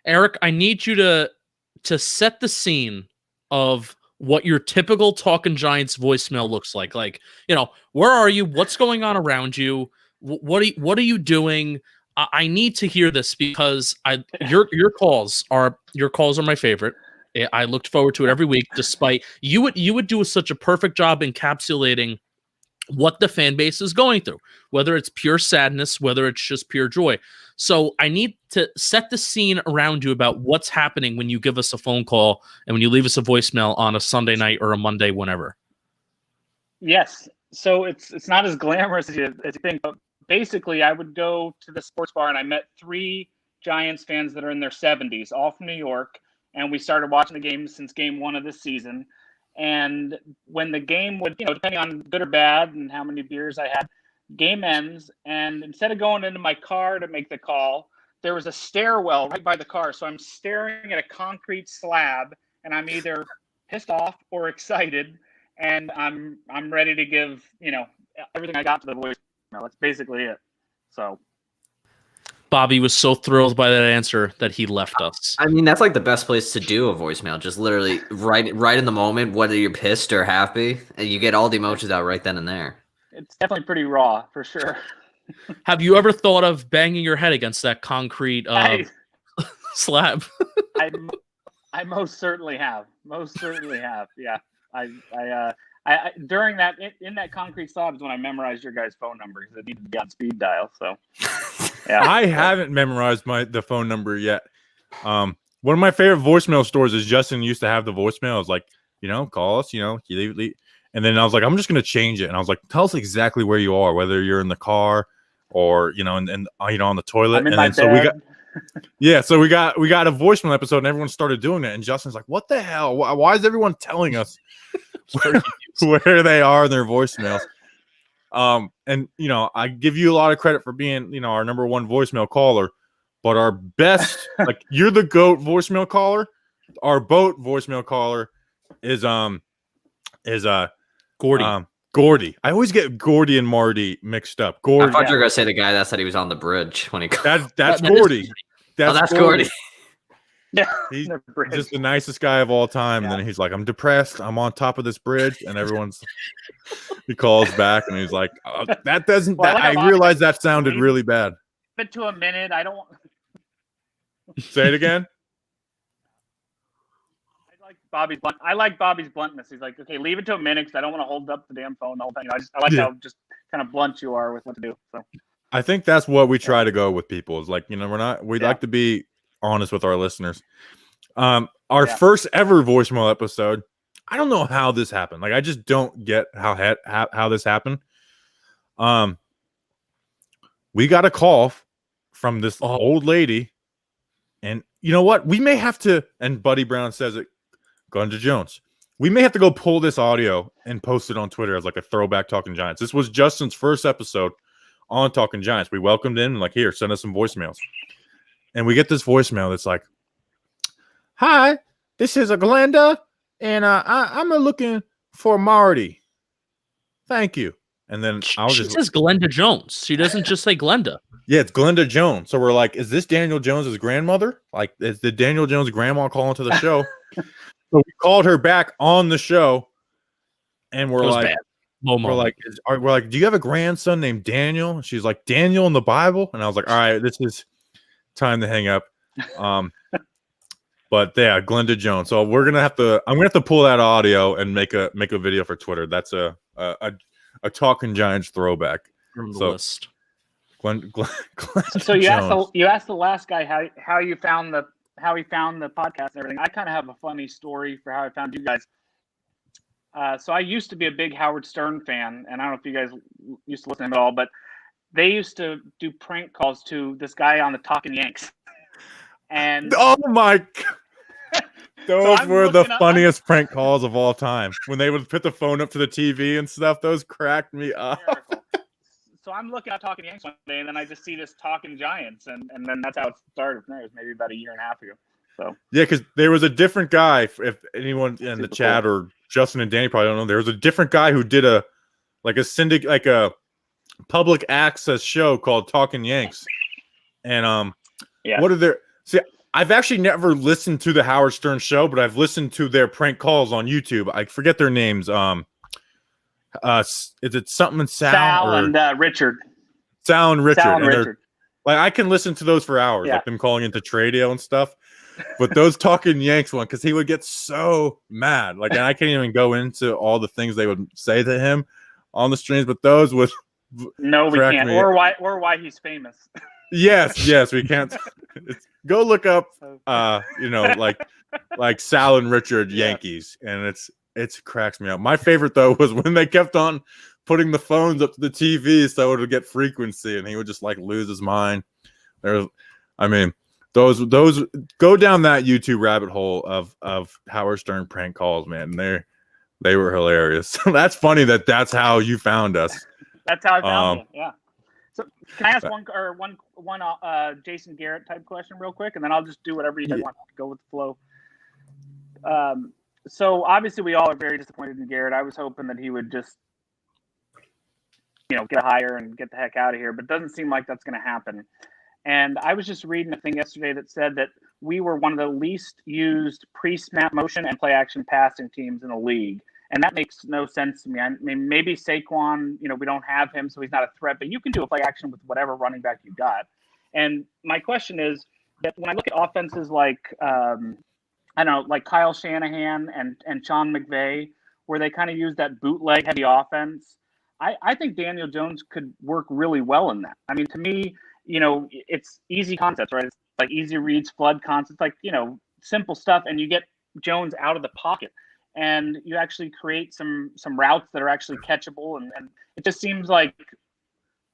Eric, I need you to set the scene of what your typical Talking Giants voicemail looks like. Like, where are you? What's going on around you? What are you doing? I need to hear this because your calls are my favorite. I looked forward to it every week. Despite you would do such a perfect job encapsulating what the fan base is going through, whether it's pure sadness, whether it's just pure joy. So I need to set the scene around you about what's happening when you give us a phone call and when you leave us a voicemail on a Sunday night or a Monday, whenever. Yes. So it's not as glamorous as you think, but basically I would go to the sports bar and I met 3 Giants fans that are in their 70s, all from New York. And we started watching the game since game 1 of this season. And when the game would, depending on good or bad and how many beers I had, game ends. And instead of going into my car to make the call, there was a stairwell right by the car. So I'm staring at a concrete slab and I'm either pissed off or excited. And I'm ready to give, everything I got to the voicemail. That's basically it. So. Bobby was so thrilled by that answer that he left us. I mean, that's like the best place to do a voicemail. Just literally right in the moment, whether you're pissed or happy, and you get all the emotions out right then and there. It's definitely pretty raw, for sure. Have you ever thought of banging your head against that concrete slab? I most certainly have. Yeah. I during that in that concrete slab is when I memorized your guys' phone number because it needed to be on speed dial. So, yeah. I haven't memorized the phone number yet. One of my favorite voicemail stories is Justin used to have the voicemail. I was like, call us, you leave. And then I was like, I'm just going to change it. And I was like, tell us exactly where you are, whether you're in the car or, and on the toilet. I'm in and my then so bed. so we got a voicemail episode and everyone started doing it. And Justin's like, what the hell? Why is everyone telling us where they are in their voicemails? And I give you a lot of credit for being, our number 1 voicemail caller, but our best, like you're the GOAT voicemail caller. Our boat voicemail caller is Gordy. Gordy. I always get Gordy and Marty mixed up. Gordy. I thought you were gonna say the guy that said he was on the bridge when he. That's Gordy. That's Gordy. Yeah, he's just the nicest guy of all time. And then he's like, I'm depressed. I'm on top of this bridge, and he calls back, and he's like, that doesn't. Well, I realized that sounded really bad. But to a minute, I don't. Say it again. I like Bobby's bluntness. He's like, okay, leave it to a minute because I don't want to hold up the damn phone the whole time. I like how just kind of blunt you are with what to do. So I think that's what we try to go with people. Is like, we'd like to be honest with our listeners. Our first ever voicemail episode. I don't know how this happened. Like, I just don't get how this happened. We got a call from this old lady, and you know what? We may have to. And Buddy Brown says it. Glenda Jones. We may have to go pull this audio and post it on Twitter as like a throwback Talking Giants. This was Justin's first episode on Talking Giants. We welcomed in, like, here, send us some voicemails. And we get this voicemail that's like, hi, this is a Glenda, and I'm looking for Marty. Thank you. And then she says Glenda Jones. She doesn't just say Glenda. Yeah, it's Glenda Jones. So we're like, is this Daniel Jones' grandmother? Like, is the Daniel Jones grandma calling to the show? So we called her back on the show, and we're like, do you have a grandson named Daniel? And she's like, Daniel in the Bible? And I was like, all right, this is time to hang up. But yeah, Glenda Jones. So I'm gonna have to pull that audio and make a video for Twitter. That's a a Talking Giants throwback from the list. Glenn so you asked the last guy how he found the podcast and everything. I kind of have a funny story for how I found you guys. So I used to be a big Howard Stern fan, and I don't know if you guys used to listen to him at all, but they used to do prank calls to this guy on the Talking Yanks. And oh my God. Those were the funniest prank calls of all time. When they would put the phone up to the TV and stuff, those cracked me up. So I'm looking at Talking Yanks one day, and then I just see this Talking Giants, and then that's how it started from there. It was maybe about a year and a half ago. So yeah, because there was a different guy. If anyone in the chat or Justin and Danny probably don't know, there was a different guy who did a public access show called Talking Yanks. And what are their I've actually never listened to the Howard Stern show, but I've listened to their prank calls on YouTube. I forget their names. Is it something and Sal and Richard? Sal and Richard. Like I can listen to those for hours, like them calling into Tradio and stuff. But those Talking Yanks one, because he would get so mad. Like, and I can't even go into all the things they would say to him on the streams, but those would no, we can't. Or why he's famous. Yes, we can't. Go look up like Sal and Richard Yankees, and it cracks me up. My favorite though was when they kept on putting the phones up to the TV so it would get frequency, and he would just like lose his mind. Those go down that YouTube rabbit hole of Howard Stern prank calls, man. They were hilarious. So that's funny that's how you found us. That's how I found you. Yeah. So can I ask one Jason Garrett type question real quick, and then I'll just do whatever you guys want to go with the flow. So obviously we all are very disappointed in Garrett. I was hoping that he would just, get a hire and get the heck out of here, but it doesn't seem like that's going to happen. And I was just reading a thing yesterday that said that we were one of the least used pre-snap motion and play action passing teams in the league. And that makes no sense to me. I mean, maybe Saquon, we don't have him, so he's not a threat, but you can do a play action with whatever running back you got. And my question is that when I look at offenses like, like Kyle Shanahan and Sean McVay, where they kind of use that bootleg heavy offense, I think Daniel Jones could work really well in that. I mean, to me, it's easy concepts, right? It's like easy reads, flood concepts, like, simple stuff. And you get Jones out of the pocket and you actually create some routes that are actually catchable. And it just seems like,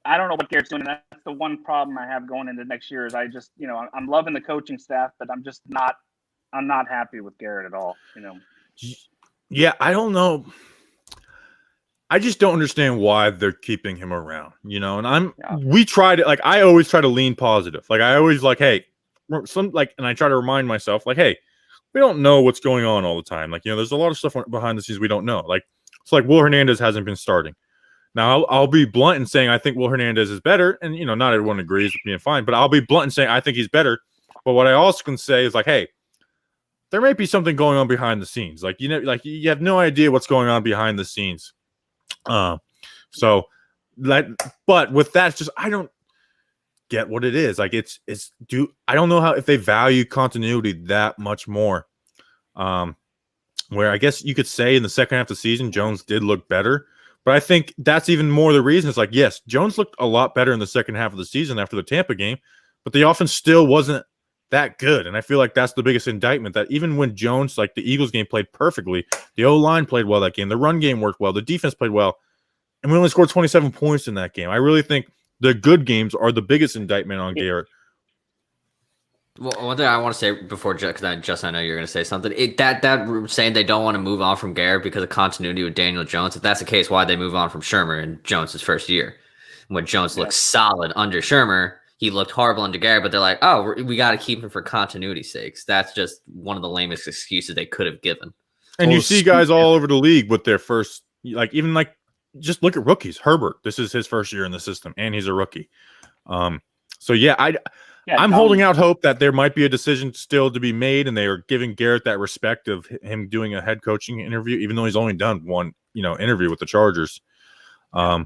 I don't know what Garrett's doing. And that's the one problem I have going into next year is I just, I'm loving the coaching staff, but I'm not happy with Garrett at all, Yeah, I don't know. I just don't understand why they're keeping him around, and we try to, like, I always try to lean positive. Like, I always hey, and I try to remind myself, like, hey, we don't know what's going on all the time. Like, there's a lot of stuff behind the scenes we don't know. Like, it's like Will Hernandez hasn't been starting. Now, I'll be blunt in saying I think Will Hernandez is better, and, not everyone agrees with being fine, but I'll be blunt in saying I think he's better. But what I also can say is, like, hey, there might be something going on behind the scenes. Like, you have no idea what's going on behind the scenes. But with that, it's just, I don't get what it is. Like, I don't know if they value continuity that much more. Where I guess you could say in the second half of the season, Jones did look better, but I think that's even more the reason. It's like, yes, Jones looked a lot better in the second half of the season after the Tampa game, but the offense still wasn't that good. And I feel like that's the biggest indictment, that even when Jones, like the Eagles game, played perfectly, the O-line played well that game, the run game worked well, the defense played well, and we only scored 27 points in that game. I really think the good games are the biggest indictment on Garrett. Well, one thing I want to say before, because I know you're going to say something. That saying they don't want to move on from Garrett because of continuity with Daniel Jones. If that's the case, why they move on from Shermer in Jones' first year? When Jones looked solid under Shermer, he looked horrible under Garrett, but they're like, oh, we got to keep him for continuity's sakes. That's just one of the lamest excuses they could have given. And you see guys all over the league with their first, just look at rookies. Herbert, this is his first year in the system, and he's a rookie. I'm holding out hope that there might be a decision still to be made, and they are giving Garrett that respect of him doing a head coaching interview, even though he's only done one, interview with the Chargers. So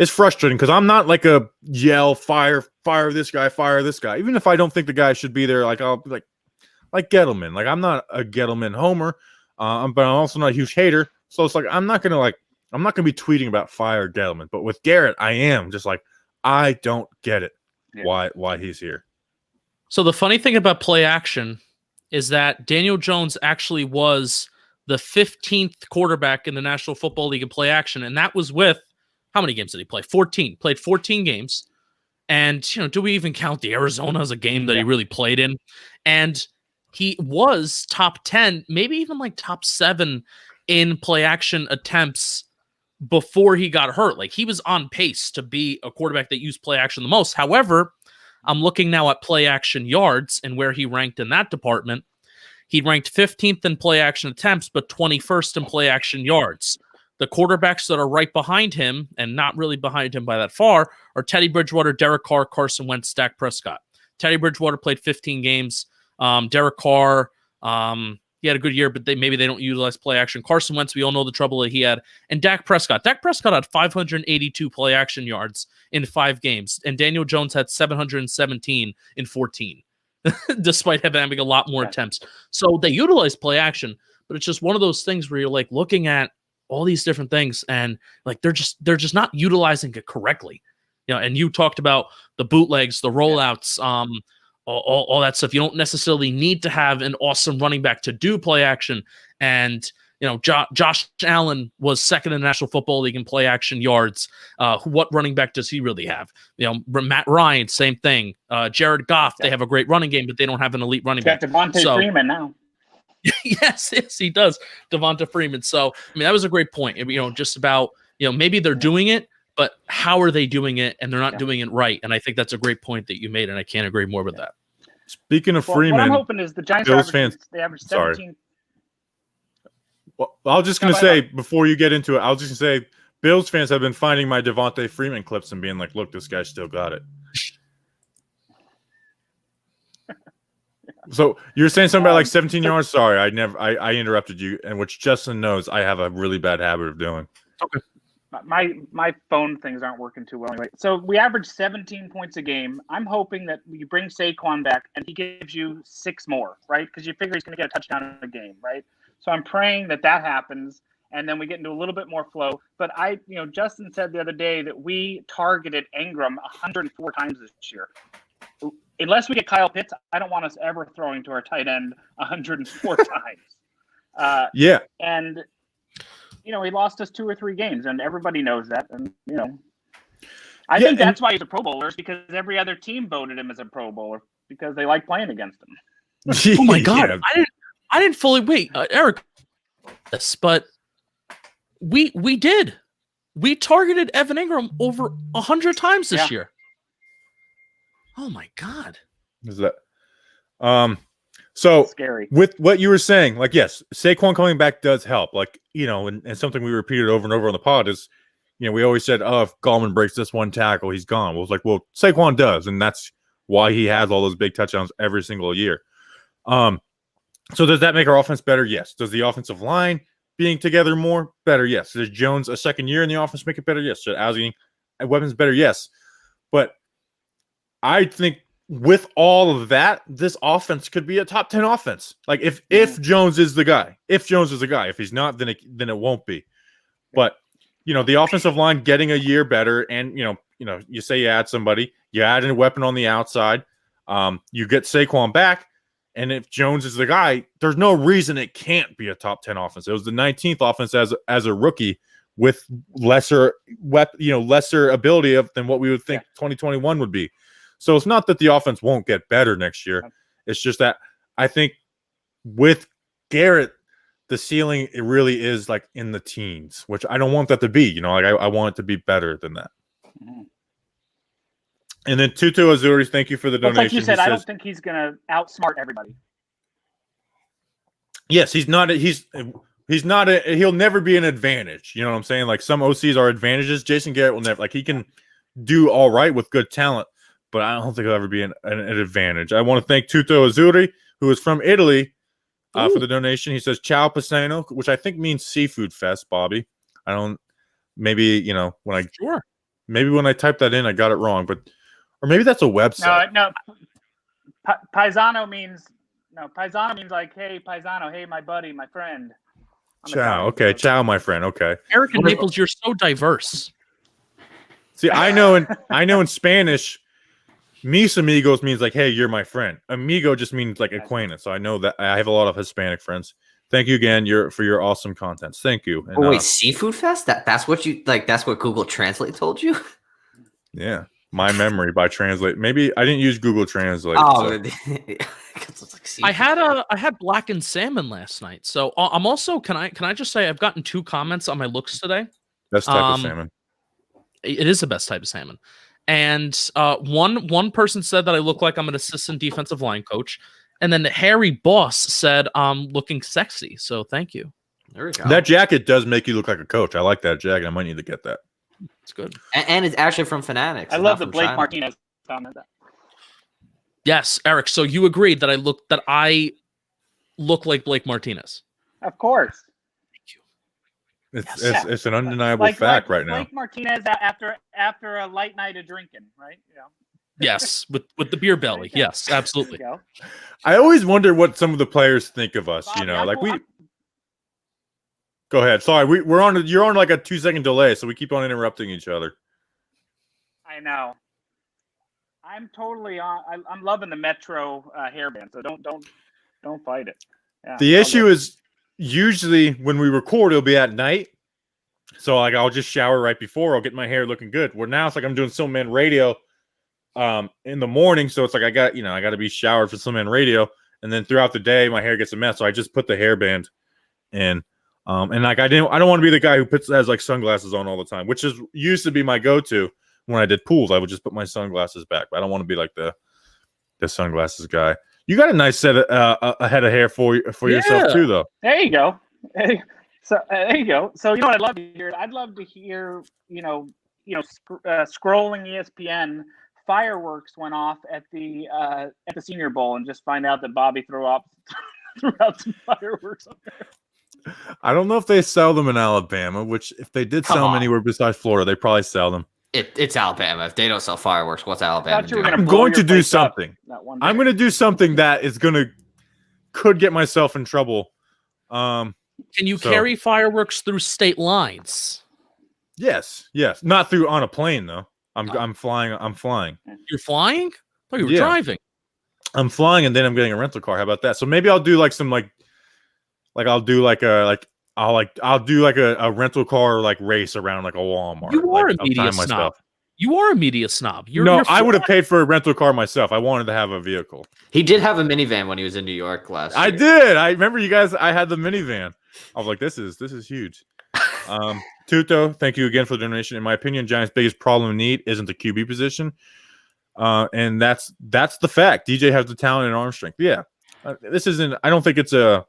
it's frustrating because I'm not like a yell, fire this guy, fire this guy. Even if I don't think the guy should be there, like I'll be like Gettleman. Like, I'm not a Gettleman homer, but I'm also not a huge hater. So it's like I'm not gonna I'm not going to be tweeting about fire Gettleman, but with Garrett, I am just like, I don't get it. Yeah. Why he's here. So the funny thing about play action is that Daniel Jones actually was the 15th quarterback in the National Football League in play action, and that was with how many games did he play? 14. Played 14 games. And, do we even count the Arizona as a game that he really played in? And he was top 10, maybe even like top 7 in play action attempts before he got hurt. Like, he was on pace to be a quarterback that used play action the most. However, I'm looking now at play action yards and where he ranked in that department. He ranked 15th in play action attempts, but 21st in play action yards. The quarterbacks that are right behind him, and not really behind him by that far, are Teddy Bridgewater, Derek Carr, Carson Wentz, Dak Prescott. Teddy Bridgewater played 15 games. Derek Carr, he had a good year, but maybe they don't utilize play action. Carson Wentz, we all know the trouble that he had. And Dak Prescott. Dak Prescott had 582 play action yards in 5 games, and Daniel Jones had 717 in 14. Despite having a lot more attempts. So they utilize play action, but it's just one of those things where you're like looking at all these different things and like they're just not utilizing it correctly. And you talked about the bootlegs, the rollouts, all that stuff. You don't necessarily need to have an awesome running back to do play action. And Josh Allen was second in the National Football League in play action yards. What running back does he really have? Matt Ryan, same thing. Jared Goff, they have a great running game, but they don't have an elite running back. Devontae Freeman now. yes, he does. Devonta Freeman. So, that was a great point. Just about, maybe they're doing it, but how are they doing it? And they're not doing it right. And I think that's a great point that you made, and I can't agree more with that. Speaking of Freeman, what I'm hoping is the Giants they average 17. Sorry. Well, I was just going to say, before you get into it, I was just going to say, Bills fans have been finding my Devontae Freeman clips and being like, look, this guy still got it. So you're saying something about like 17 yards? Sorry, I interrupted you, and which Justin knows I have a really bad habit of doing. Okay. My phone things aren't working too well anyway. So we average 17 points a game. I'm hoping that you bring Saquon back and he gives you 6 more, right? Because you figure he's going to get a touchdown in a game, right? So I'm praying that happens, and then we get into a little bit more flow. But Justin said the other day that we targeted Ingram 104 times this year. Unless we get Kyle Pitts, I don't want us ever throwing to our tight end 104 times. Yeah. And, he lost us 2 or 3 games, and everybody knows that. And, I think that's why he's a Pro Bowler, is because every other team voted him as a Pro Bowler because they like playing against him. Oh, my God. Yeah. I didn't fully wait, Eric. Yes, but we did. We targeted Evan Ingram over 100 times this year. Oh my God! Is that so scary? With what you were saying, like, yes, Saquon coming back does help. Like, and something we repeated over and over on the pod is, we always said, oh, if Gallman breaks this one tackle, he's gone. Well, it's like, well, Saquon does, and that's why he has all those big touchdowns every single year. So does that make our offense better? Yes. Does the offensive line being together more better? Yes. Does Jones a second year in the offense make it better? Yes. Should Ozzie weapons better? Yes. But I think with all of that, this offense could be a top 10 offense. Like if Jones is the guy, if he's not, then it won't be. But the offensive line getting a year better, and you say you add somebody, you add a weapon on the outside, you get Saquon back. And if Jones is the guy, there's no reason it can't be a top 10 offense. It was the 19th offense as a rookie with lesser ability than what we would think 2021 would be. So it's not that the offense won't get better next year. It's just that I think with Garrett, the ceiling, it really is like in the teens, which I don't want that to be. I want it to be better than that. Mm-hmm. And then Tutu Azuri, thank you for the donation. Like you said, I don't think he's going to outsmart everybody. Yes, he's not. He'll never be an advantage. You know what I'm saying? Like some OCs are advantages. Jason Garrett will never. Like he can do all right with good talent, but I don't think he'll ever be an advantage. I want to thank Tutu Azuri, who is from Italy, for the donation. He says "Ciao Pisano," which I think means seafood fest. Bobby, I don't. Maybe when I typed that in, I got it wrong, but. Or maybe that's a website. No. Paisano means like, hey, Paisano, hey, my buddy, my friend. Ciao. Okay, ciao, my friend. Okay. Eric and Naples, you're so diverse. See, I know in Spanish, mis amigos means like, hey, you're my friend. Amigo just means like acquaintance. So I know that I have a lot of Hispanic friends. Thank you again for your awesome content. Thank you. And, wait, Seafood Fest? That's what you like? That's what Google Translate told you? Yeah, my memory by Translate. Maybe I didn't use Google Translate. Oh, so. I had blackened salmon last night. So I'm also can I just say I've gotten 2 comments on my looks today. Best type of salmon. It is the best type of salmon. And one person said that I look like I'm an assistant defensive line coach. And then Harry Boss said I'm looking sexy. So thank you. There we go. That jacket does make you look like a coach. I like that jacket. I might need to get that. It's good. And it's actually from Fanatics. I love the Blake Martinez comment. Yes, Eric. So you agreed that I look like Blake Martinez. Of course. It's an undeniable fact right now. Blake Martinez after a light night of drinking, right? Yeah. Yes, with the beer belly. Yes, absolutely. I always wonder what some of the players think of us. You know, like we. Go ahead. Sorry, we're on. You're on like a 2-second delay, so we keep on interrupting each other. I know. I'm totally on. I'm loving the Metro hairband. So don't fight it. Yeah, the issue is usually when we record, it'll be at night. So like I'll just shower right before. I'll get my hair looking good. Where now it's like I'm doing Silman Radio in the morning. So it's like I got to be showered for Silman Radio. And then throughout the day, my hair gets a mess. So I just put the hairband in. And like I don't want to be the guy who has like sunglasses on all the time, which used to be my go-to when I did pools. I would just put my sunglasses back. But I don't want to be like the sunglasses guy. You got a nice set of a head of hair for yourself too, though. There you go. So there you go. So you know what I'd love to hear? I'd love to hear scrolling ESPN. Fireworks went off at the Senior Bowl, and just find out that Bobby threw out some fireworks up there. I don't know if they sell them in Alabama. Which if they did sell them anywhere besides Florida, they probably sell them. It's Alabama. If they don't sell fireworks, what's Alabama doing? I'm going to do something. I'm going to do something that could get myself in trouble. Can you carry fireworks through state lines? Yes. Not on a plane though. I'm flying. You're flying? I thought you were driving. I'm flying, and then I'm getting a rental car. How about that? So maybe I'll do like some I'll do a rental car like race around like a Walmart. You are a media snob. You are a media snob. I would have paid for a rental car myself. I wanted to have a vehicle. He did have a minivan when he was in New York last year. I did. I remember you guys. I had the minivan. I was like, this is huge. Tuto, thank you again for the donation. In my opinion, Giants' biggest problem and need isn't the QB position, and that's the fact. DJ has the talent and arm strength. Yeah, this isn't. I don't think it's a.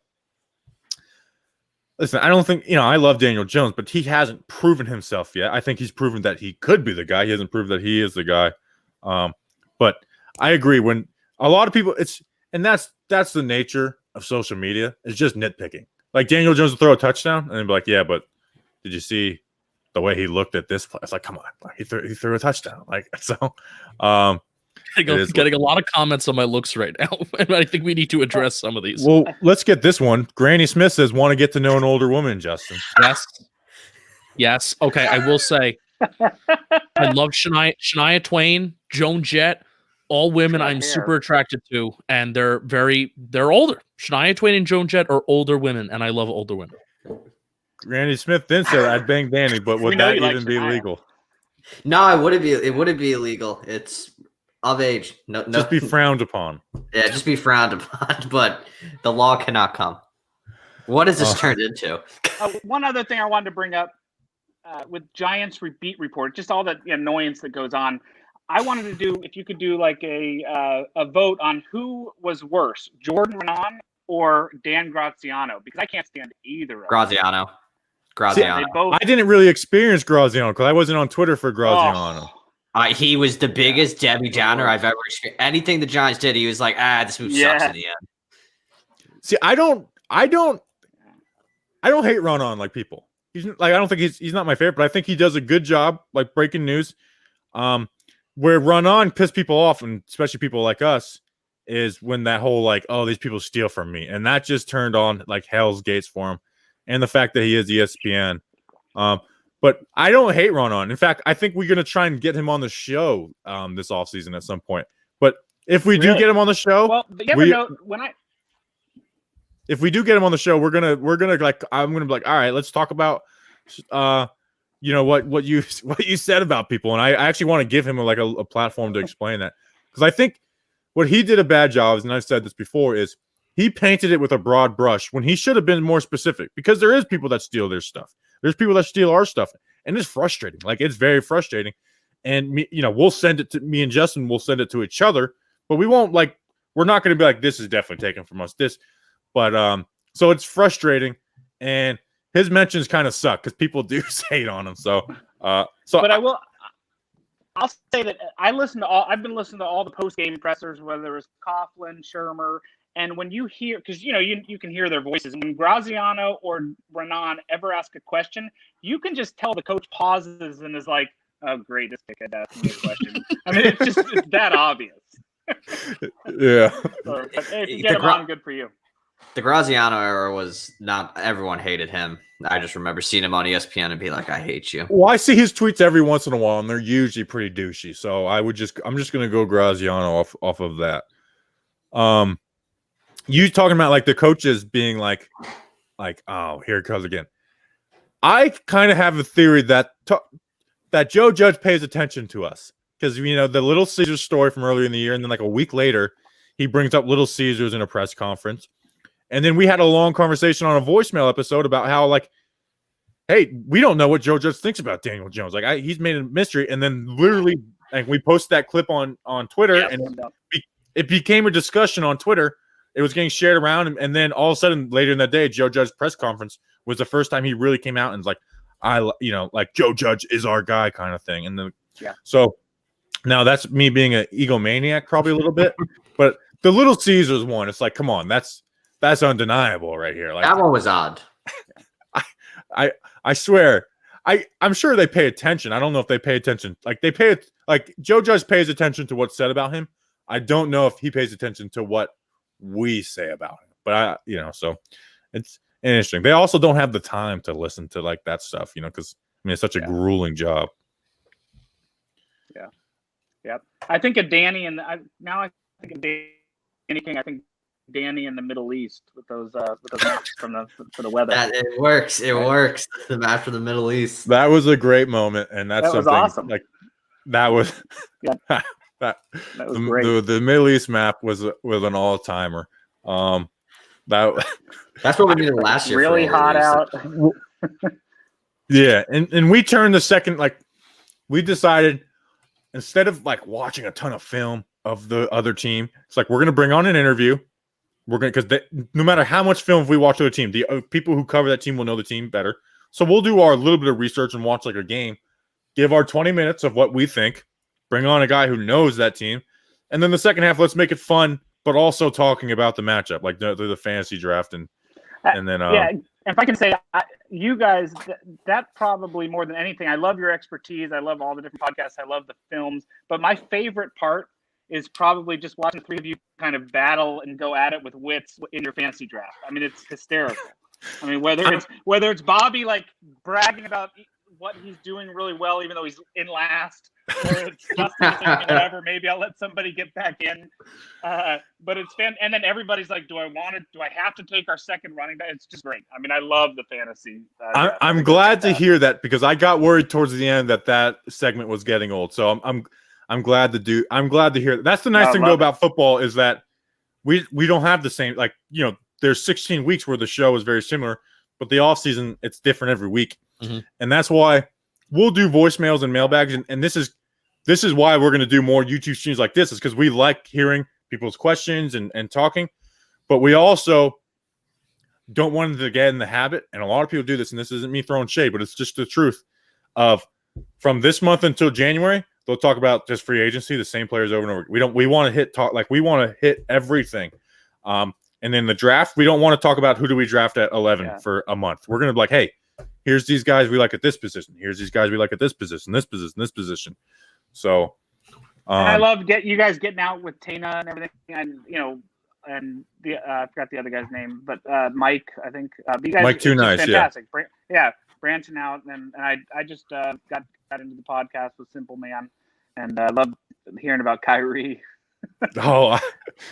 Listen, I don't think I love Daniel Jones, but he hasn't proven himself yet. I think he's proven that he could be the guy. He hasn't proven that he is the guy. But I agree. When a lot of people, that's the nature of social media. It's just nitpicking. Like Daniel Jones will throw a touchdown, and they'll be like, "Yeah, but did you see the way he looked at this play?" It's like, come on, he threw a touchdown. Like so. Getting a lot of comments on my looks right now, and I think we need to address some of these. Well, let's get this one. Granny Smith says, "Want to get to know an older woman, Justin?" Yes. Okay, I will say, I love Shania Twain, Joan Jett, all women I'm super attracted to, and they're older. Shania Twain and Joan Jett are older women, and I love older women. Granny Smith then said, "I'd bang Danny," but would that even be legal? No, it wouldn't be. It wouldn't be illegal. It's of age. No, just be frowned upon. Yeah, just be frowned upon. But the law cannot come. What has this turned into? One other thing I wanted to bring up with Giants beat report, just all the annoyance that goes on. I wanted to do, if you could do like a vote on who was worse, Jordan Renan or Dan Graziano, because I can't stand either. Graziano. See, I didn't really experience Graziano because I wasn't on Twitter for Graziano. He was the biggest Debbie Downer I've ever experienced. Anything the Giants did, he was like, this move sucks in the end. See, I don't hate Renan like people. He's like, I don't think he's not my favorite, but I think he does a good job like breaking news. Where Renan pissed people off, and especially people like us, is when that whole like, oh, these people steal from me, and that just turned on like hell's gates for him. and the fact that he is ESPN. But I don't hate Ronan. In fact, I think we're going to try and get him on the show this offseason at some point. But if we do get him on the show, well, you ever know if we do get him on the show, we're gonna like I'm gonna be like, all right, let's talk about what you said about people, and I actually want to give him a platform to explain that, because I think what he did a bad job, and I've said this before, is he painted it with a broad brush when he should have been more specific, because there is people that steal their stuff. There's people that steal our stuff, and it's frustrating. Like, it's very frustrating. And we'll send it to me and Justin. We'll send it to each other, but we won't we're not going to be like, this is definitely taken from us. But so it's frustrating, and his mentions kind of suck because people do hate on him. But I'll say that I've been listening to all the post game pressers, whether it's Coughlin, Shermer, and when you hear, because you can hear their voices. When Graziano or Renan ever ask a question, you can just tell the coach pauses and is like, "Oh, great, this dickhead asked me a question." I mean, it's that obvious. Yeah. But hey, if you get him on, good for you. The Graziano era was not everyone hated him. I just remember seeing him on ESPN and be like, I hate you. Well, I see his tweets every once in a while, and they're usually pretty douchey. So I'm just going to go Graziano off of that. You talking about the coaches being like, oh, here it comes again. I kind of have a theory that Joe Judge pays attention to us, because the Little Caesars story from earlier in the year, and then a week later, he brings up Little Caesars in a press conference. And then we had a long conversation on a voicemail episode about how, hey, we don't know what Joe Judge thinks about Daniel Jones. He's made a mystery. And then literally, we posted that clip on Twitter, and it became a discussion on Twitter. It was getting shared around. And then all of a sudden, later in that day, Joe Judge's press conference was the first time he really came out and was like, Joe Judge is our guy kind of thing. And then, so now that's me being an egomaniac probably a little bit. But the Little Caesars one, it's like, come on, that's undeniable right here. That one was odd. I swear, I'm sure they pay attention. I don't know if they pay attention. Joe Judge pays attention to what's said about him. I don't know if he pays attention to what we say about him. But so it's interesting. They also don't have the time to listen to that stuff, because it's such a grueling job. Yeah. I think of Danny, and I think of Danny King. I think Danny in the Middle East with those maps for the weather. It works. It works. The map for the Middle East. That was a great moment, and that was awesome. That was that was great. The Middle East map was an all timer. That's what we did last year. Really hot out. Yeah, and we turned the second we decided, instead of watching a ton of film of the other team, it's we're going to bring on an interview. We're going to, because no matter how much film we watch of the team, the people who cover that team will know the team better. So we'll do our little bit of research and watch a game, give our 20 minutes of what we think, bring on a guy who knows that team, and then the second half, let's make it fun, but also talking about the matchup, the fantasy draft, and then if I can say, you guys, that probably more than anything, I love your expertise. I love all the different podcasts. I love the films. But my favorite part is probably just watching the three of you kind of battle and go at it with wits in your fantasy draft. I mean, it's hysterical. I mean, whether it's Bobby bragging about what he's doing really well, even though he's in last, or it's Justin saying, whatever, maybe I'll let somebody get back in. But it's fun. And then everybody's like, do I have to take our second running back? It's just great. I mean, I love the fantasy. I'm glad to hear that, because I got worried towards the end that segment was getting old. So I'm glad to hear that. That's the nice thing though about football, is that we don't have the same, there's 16 weeks where the show is very similar, but the off season, it's different every week. Mm-hmm. And that's why we'll do voicemails and mailbags. And this is why we're going to do more YouTube streams like this, is because we like hearing people's questions and talking, but we also don't want to get in the habit. And a lot of people do this, and this isn't me throwing shade, but it's just the truth of, from this month until January, they'll talk about just free agency, the same players over and over. We want to hit everything. And then the draft, we don't want to talk about who do we draft at 11 for a month. We're going to be like, hey, here's these guys we like at this position. Here's these guys we like at this position, this position, this position. So and I love you guys getting out with Tana and everything. And and I forgot the other guy's name, but Mike, I think. You guys, Mike Too Nice, fantastic. Yeah, branching out, and I just got into the podcast with Simple Man, and I love hearing about Kyrie.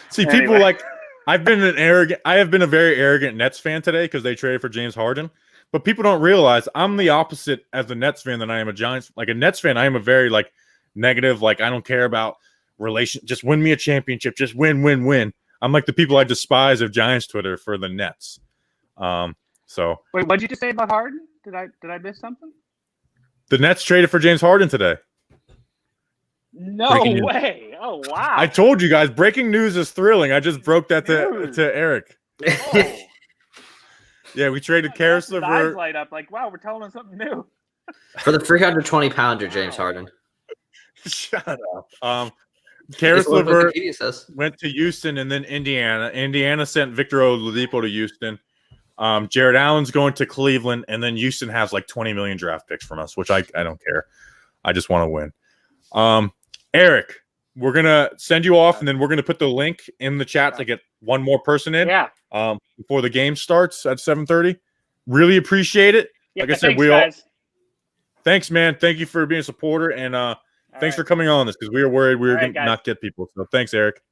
See, anyway. People like I have been a very arrogant Nets fan today because they traded for James Harden. But people don't realize I'm the opposite as a Nets fan than I am a Giants. Like a Nets fan, I am a very like negative. Like I don't care about relation. Just win me a championship. Just win. I'm like the people I despise of Giants Twitter for the Nets. So wait, what did you just say about Harden? Did I miss something? The Nets traded for James Harden today. No way! Oh wow! I told you guys, breaking news is thrilling. I just broke that to Eric. Oh. Yeah, we traded Carousel. Eyes light up like, wow, we're telling them something new. For the 320-pounder, James Harden. Shut up. Carousel went to Houston and then Indiana. Indiana sent Victor Oladipo to Houston. Jared Allen's going to Cleveland, and then Houston has like 20 million draft picks from us, which I don't care. I just want to win. Eric, we're gonna send you off, and then we're gonna put the link in the chat to get one more person in. Yeah. Before the game starts at 7:30. Really appreciate it. Yeah, like I said, thanks, man. Thank you for being a supporter, and thanks for coming on this because we were worried we were going to not get people. So thanks, Eric.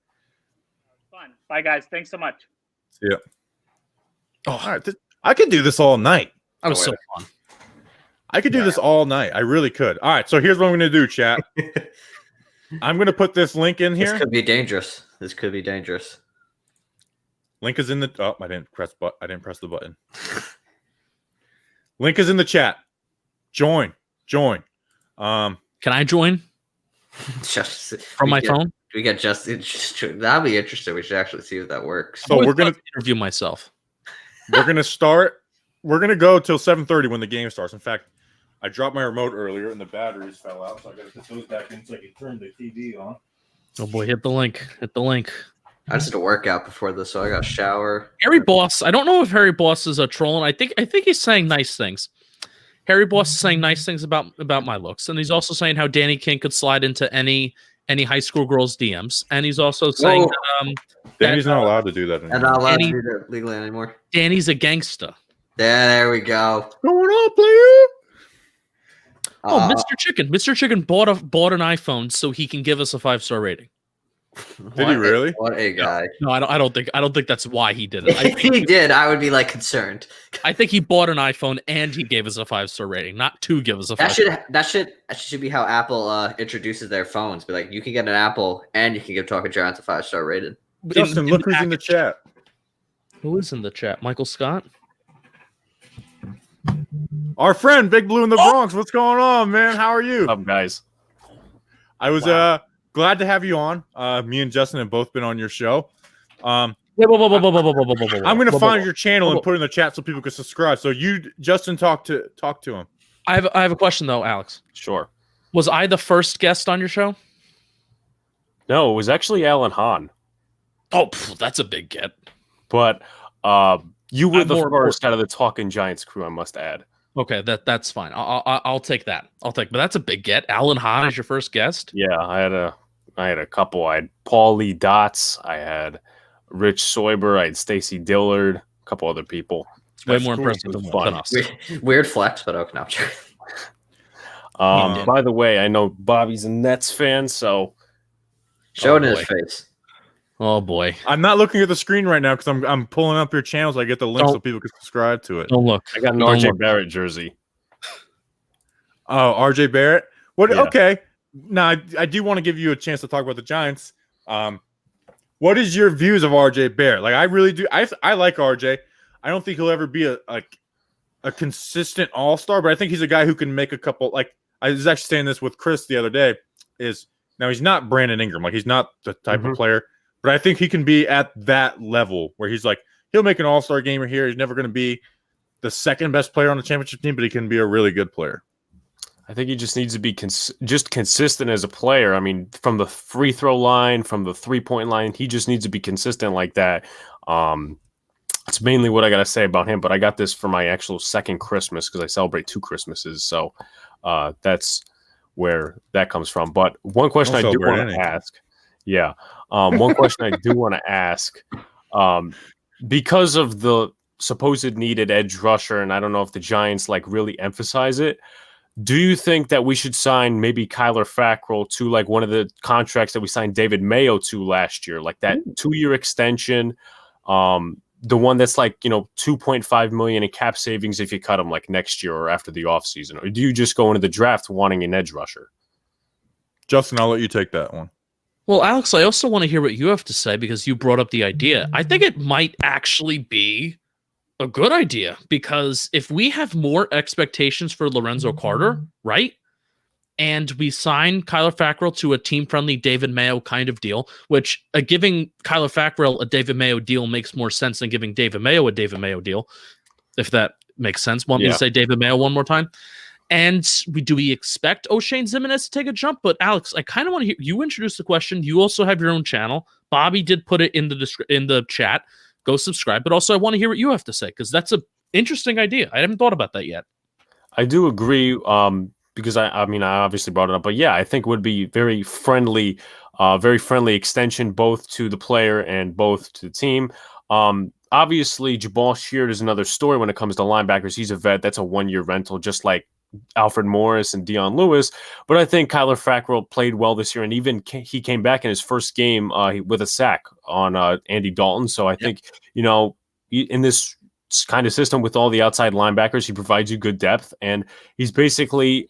Fun. Bye, guys. Thanks so much. See ya. Oh, all right. I could do this all night. That was so fun. I could do this all night. I really could. All right. So here's what I'm going to do, chat. I'm going to put this link in here. This could be dangerous. Link is in the. Oh, I didn't press the button. Link is in the chat. Join. Can I join? Just from my phone? We get Justin. That'd be interesting. We should actually see if that works. So we're gonna interview myself. We're gonna start. We're gonna go till 7:30 when the game starts. In fact, I dropped my remote earlier and the batteries fell out, so I got to put those back in so I can turn the TV on. Oh boy, hit the link. I just did a workout before this, so I got a shower. Harry Boss. I don't know if Harry Boss is a troll, and I think he's saying nice things. Harry Boss is saying nice things about my looks, and he's also saying how Danny King could slide into any high school girl's DMs, and he's also saying Danny's not allowed to do that anymore. I'm not allowed to do that legally anymore. Danny's a gangster. There we go. What's going on, player? Oh, Mr. Chicken. Mr. Chicken bought an iPhone so he can give us a 5-star rating. Did he really? What a guy! No, I don't think that's why he did it. If he did, I would be like concerned. I think he bought an iPhone and he gave us a 5-star rating, not to give us a 5-star. That should be how Apple introduces their phones. Be like, you can get an Apple and you can give Talking Giants a 5-star rating. Justin, look who's in the chat. Who is in the chat? Michael Scott. Our friend Big Blue in the Bronx. What's going on, man? How are you? What's up, guys? I was glad to have you on. Me and Justin have both been on your show. I'm going to find your channel and put it in the chat so people can subscribe. So you, Justin, talk to him. I have a question though, Alex. Sure. Was I the first guest on your show? No, it was actually Alan Hahn. Oh, that's a big get. But you were the first out of the Talking Giants crew, I must add. Okay, that's fine. I'll take that. But that's a big get. Alan Hahn is your first guest. Yeah, I had a couple. I had Paul Lee Dotz. I had Rich Soiber. I had Stacy Dillard. A couple other people. It's way more impressive than us. Weird flex, but okay. No, by the way, I know Bobby's a Nets fan, so show it in his face. Oh boy! I'm not looking at the screen right now because I'm pulling up your channel so I get the link so people can subscribe to it. Don't look. I got an RJ Barrett jersey. Oh, RJ Barrett. What? Yeah. Okay. Now I do want to give you a chance to talk about the Giants. What is your views of RJ Barrett? Like I really do. I like RJ. I don't think he'll ever be a consistent all-star, but I think he's a guy who can make a couple. Like I was actually saying this with Chris the other day. Now he's not Brandon Ingram. Like he's not the type of player. But I think he can be at that level where he's like, he'll make an all-star gamer here. He's never going to be the second best player on the championship team, but he can be a really good player. I think he just needs to be just consistent as a player. I mean, from the free throw line, from the three-point line, he just needs to be consistent like that. That's mainly what I got to say about him. But I got this for my actual second Christmas because I celebrate 2 Christmases. So that's where that comes from. But one question I do want to ask. Yeah. One question I do want to ask. Because of the supposed needed edge rusher, and I don't know if the Giants like really emphasize it. Do you think that we should sign maybe Kyler Fackrell to like one of the contracts that we signed David Mayo to last year, like that 2-year extension, the one that's like, you know, $2.5 million in cap savings if you cut him like next year or after the offseason? Or do you just go into the draft wanting an edge rusher? Justin, I'll let you take that one. Well, Alex, I also want to hear what you have to say because you brought up the idea. I think it might actually be a good idea because if we have more expectations for Lorenzo Carter, right? And we sign Kyler Fackrell to a team-friendly David Mayo kind of deal, which giving Kyler Fackrell a David Mayo deal makes more sense than giving David Mayo a David Mayo deal, if that makes sense. Want me to say David Mayo one more time? And do we expect O'Shane Ximines to take a jump? But Alex, I kind of want to hear you introduce the question. You also have your own channel. Bobby did put it in the chat. Go subscribe. But also, I want to hear what you have to say because that's an interesting idea. I haven't thought about that yet. I do agree because I mean, I obviously brought it up. But yeah, I think it would be very friendly extension both to the player and both to the team. Obviously, Jabal Sheard is another story when it comes to linebackers. He's a vet. That's a 1-year rental, just like Alfred Morris and Dion Lewis. But I think Kyler Fackrell played well this year, and even he came back in his first game with a sack on Andy Dalton. So I think, you know, in this kind of system with all the outside linebackers, he provides you good depth, and he's basically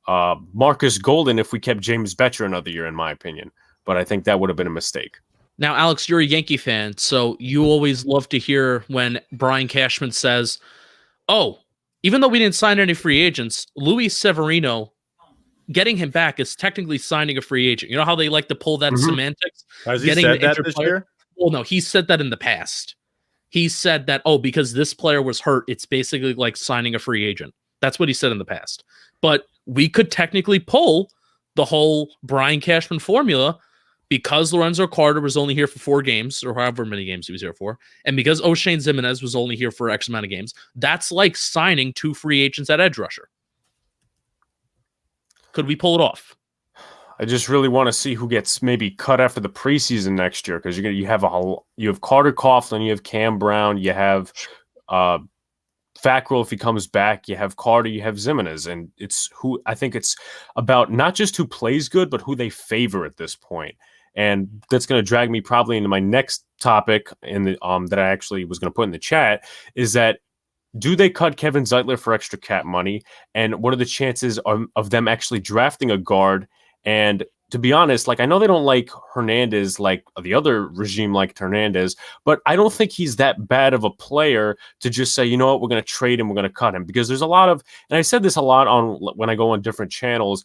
Marcus Golden if we kept James Betcher another year, in my opinion. But I think that would have been a mistake. Now, Alex, you're a Yankee fan, so you always love to hear when Brian Cashman says, oh, even though we didn't sign any free agents, Luis Severino, getting him back is technically signing a free agent. You know how they like to pull that semantics? Has he said that this year? Well, no, he said that in the past. He said that, oh, because this player was hurt, it's basically like signing a free agent. That's what he said in the past. But we could technically pull the whole Brian Cashman formula because Lorenzo Carter was only here for 4 games or however many games he was here for, and because O'Shane Ximines was only here for X amount of games, that's like signing 2 free agents at edge rusher. Could we pull it off? I just really want to see who gets maybe cut after the preseason next year because you have Carter Coughlin, you have Cam Brown, you have Fackrell if he comes back, you have Carter, you have Ximines, and I think it's about not just who plays good, but who they favor at this point. And that's going to drag me probably into my next topic in the that I actually was going to put in the chat is that do they cut Kevin Zeitler for extra cap money? And what are the chances of them actually drafting a guard? And to be honest, like I know they don't like Hernandez like the other regime liked Hernandez, but I don't think he's that bad of a player to just say, you know what, we're going to trade him, we're going to cut him. Because there's a lot of, and I said this a lot on when I go on different channels,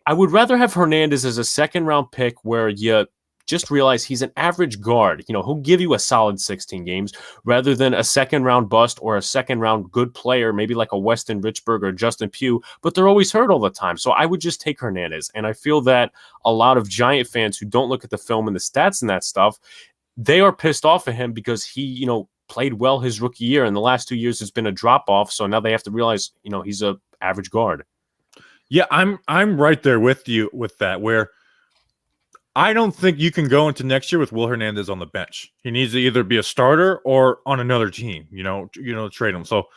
I would rather have Hernandez as a 2nd-round pick where you just realize he's an average guard. You know, he'll give you a solid 16 games rather than a 2nd-round bust or a 2nd-round good player, maybe like a Weston Richburg or Justin Pugh, but they're always hurt all the time. So I would just take Hernandez. And I feel that a lot of Giant fans who don't look at the film and the stats and that stuff, they are pissed off at him because he, you know, played well his rookie year. And the last 2 years has been a drop-off. So now they have to realize, you know, he's a average guard. Yeah, I'm right there with you with that, where I don't think you can go into next year with Will Hernandez on the bench. He needs to either be a starter or on another team, you know, trade him. So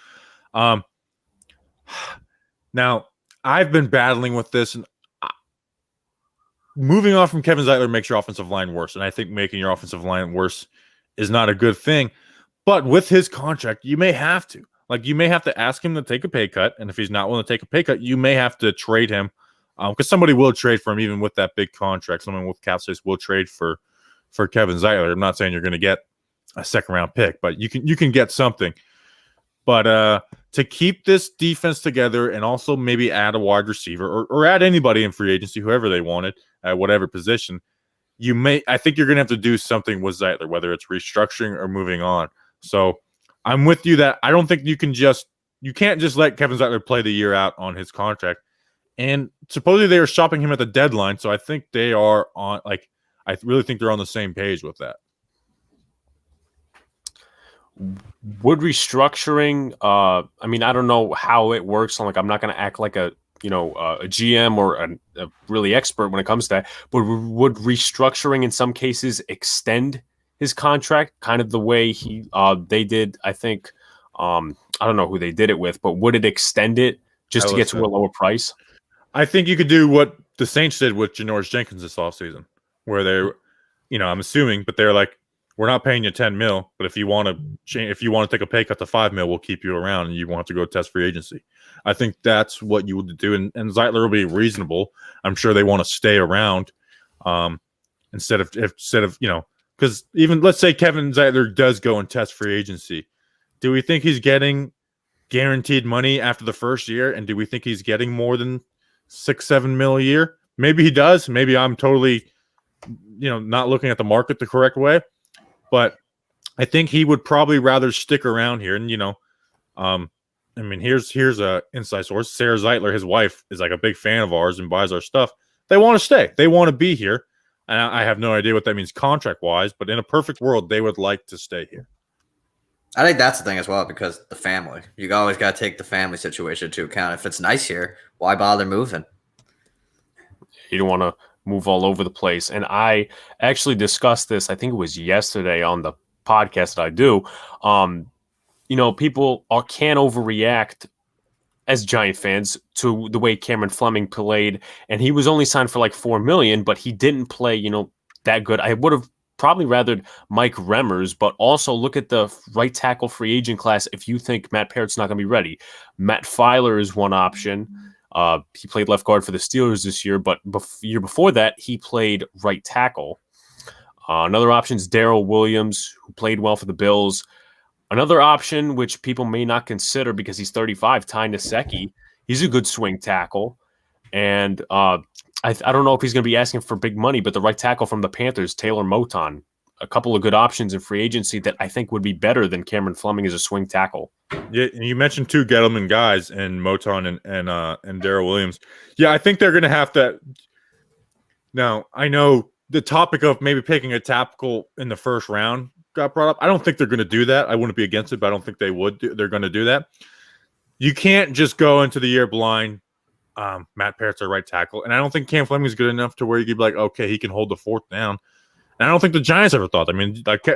now I've been battling with this, and moving on from Kevin Zeitler makes your offensive line worse. And I think making your offensive line worse is not a good thing. But with his contract, you may have to. Like, you may have to ask him to take a pay cut, and if he's not willing to take a pay cut, you may have to trade him, because somebody will trade for him even with that big contract. Someone with cap space will trade for Kevin Zeitler. I'm not saying you're going to get a 2nd-round pick, but you can get something. But to keep this defense together and also maybe add a wide receiver or add anybody in free agency, whoever they wanted at whatever position, I think you're going to have to do something with Zeitler, whether it's restructuring or moving on. So I'm with you that I don't think you can't just let Kevin Zeitler play the year out on his contract. And supposedly they are shopping him at the deadline, so I think they are on. Like, I really think they're on the same page with that. Would restructuring? I mean, I don't know how it works. So, like, I'm not going to act like a a GM or a really expert when it comes to that, but would restructuring in some cases extend his contract, kind of the way they did? I think I don't know who they did it with, but would it extend it just to get to a lower price? I think you could do what the Saints did with Janoris Jenkins this offseason, where they're, I'm assuming, but they're like, we're not paying you $10 million, but if you want to take a pay cut to $5 million, we'll keep you around, and you won't have to go test free agency. I think that's what you would do, and Zeitler will be reasonable. I'm sure they want to stay around, instead of because even let's say Kevin Zeitler does go and test free agency, do we think he's getting guaranteed money after the first year, and do we think he's getting more than $6-7 million a year? Maybe he does. Maybe I'm totally, not looking at the market the correct way. But I think he would probably rather stick around here. And, here's a inside source. Sarah Zeitler, his wife, is like a big fan of ours and buys our stuff. They want to stay. They want to be here. And I have no idea what that means contract-wise, but in a perfect world, they would like to stay here. I think that's the thing as well, because the family. You always got to take the family situation into account. If it's nice here, why bother moving? You don't want to move all over the place. And I actually discussed this, I think it was yesterday on the podcast that I do. People can't overreact as Giant fans to the way Cameron Fleming played. And he was only signed for like $4 million, but he didn't play, that good. I would have probably rathered Mike Remmers, but also look at the right tackle free agent class if you think Matt Parrott's not going to be ready. Matt Filer is one option. He played left guard for the Steelers this year, but year before that, he played right tackle. Another option is Darrell Williams, who played well for the Bills. Another option, which people may not consider because he's 35, Ty Nsekhe. He's a good swing tackle. And I don't know if he's going to be asking for big money, but the right tackle from the Panthers, Taylor Moton, a couple of good options in free agency that I think would be better than Cameron Fleming as a swing tackle. Yeah, and you mentioned two Gettleman guys and Moton and Darrell Williams. Yeah, I think they're going to have to. Now, I know the topic of maybe picking a tackle in the first round got brought up. I don't think they're going to do that. I wouldn't be against it, but I don't think they're going to do that. You can't just go into the year blind. Matt Parrott's a right tackle, and I don't think Cam Fleming's good enough to where you could be like, okay, he can hold the fourth down. And I don't think the Giants ever thought. I mean, like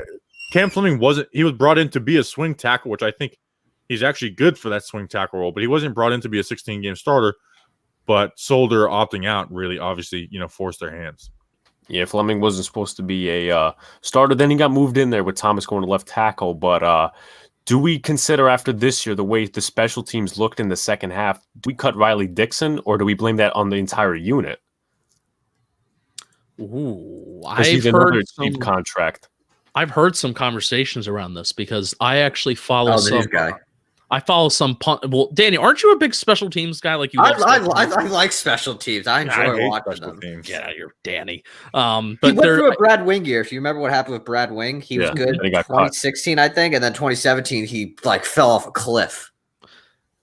Cam Fleming he was brought in to be a swing tackle, which I think he's actually good for that swing tackle role, but he wasn't brought in to be a 16-game starter. But Solder opting out really obviously, forced their hands. Yeah, Fleming wasn't supposed to be a starter. Then he got moved in there with Thomas going to left tackle. But do we consider after this year the way the special teams looked in the second half, do we cut Riley Dixon, or do we blame that on the entire unit? Ooh, I've heard some contract. I've heard some conversations around this because I actually follow some guy. I follow some punt. Well, Danny, aren't you a big special teams guy? Like you, I like special teams. I enjoy watching them. Teams. Yeah, you're Danny. But he went through a Brad Wing year. If you remember what happened with Brad Wing, he was good. 2016, I think, and then 2017, he fell off a cliff.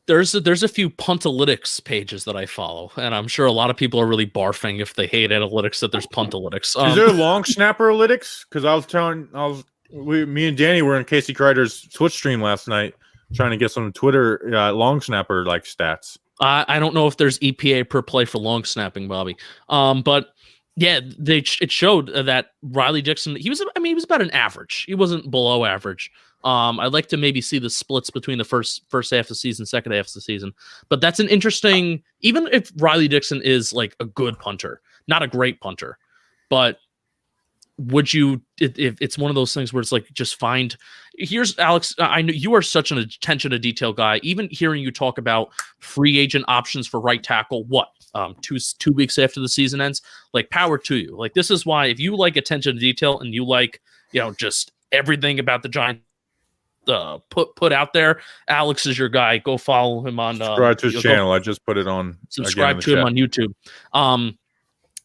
There's a few puntalytics pages that I follow, and I'm sure a lot of people are really barfing if they hate analytics that there's puntalytics. Is there long snapper analytics? Because me and Danny were in Casey Kreider's Twitch stream last night, trying to get some Twitter long snapper stats. I don't know if there's EPA per play for long snapping, Bobby. But yeah, it showed that Riley Dixon, he was about an average. He wasn't below average. I'd like to maybe see the splits between the first half of the season, second half of the season. But that's an interesting, even if Riley Dixon is like a good punter, not a great punter, but would you, if it's one of those things where it's like, just find, here's Alex, I know you are such an attention to detail guy. Even hearing you talk about free agent options for right tackle, 2 weeks after the season ends, power to you. This is why, if you like attention to detail and you like, just everything about the Giants put out there, Alex is your guy. Go follow him on subscribe to his channel. I just put it on. Subscribe to him on YouTube.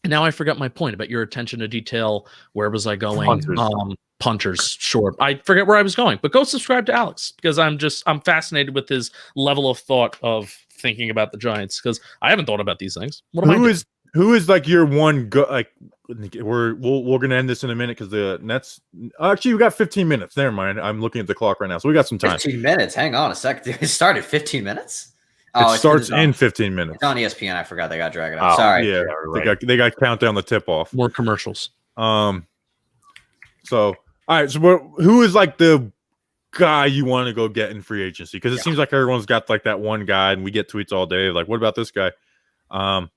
Now I forgot my point about your attention to detail. Where was I going? Punters. Sure. I forget where I was going, but go subscribe to Alex because I'm fascinated with his level of thought of thinking about the Giants because I haven't thought about these things. Who is your one we're gonna end this in a minute because the Nets actually we got 15 minutes. Never mind. I'm looking at the clock right now, so we got some time. 15 minutes. Hang on a second. It started 15 minutes. Oh, it starts in 15 minutes. It's on ESPN. I forgot they got Drag It Out. Sorry. Yeah, right. they got countdown the tip off. More commercials. So all right. So who is like the guy you want to go get in free agency? Because it seems like everyone's got like that one guy, and we get tweets all day like, what about this guy? And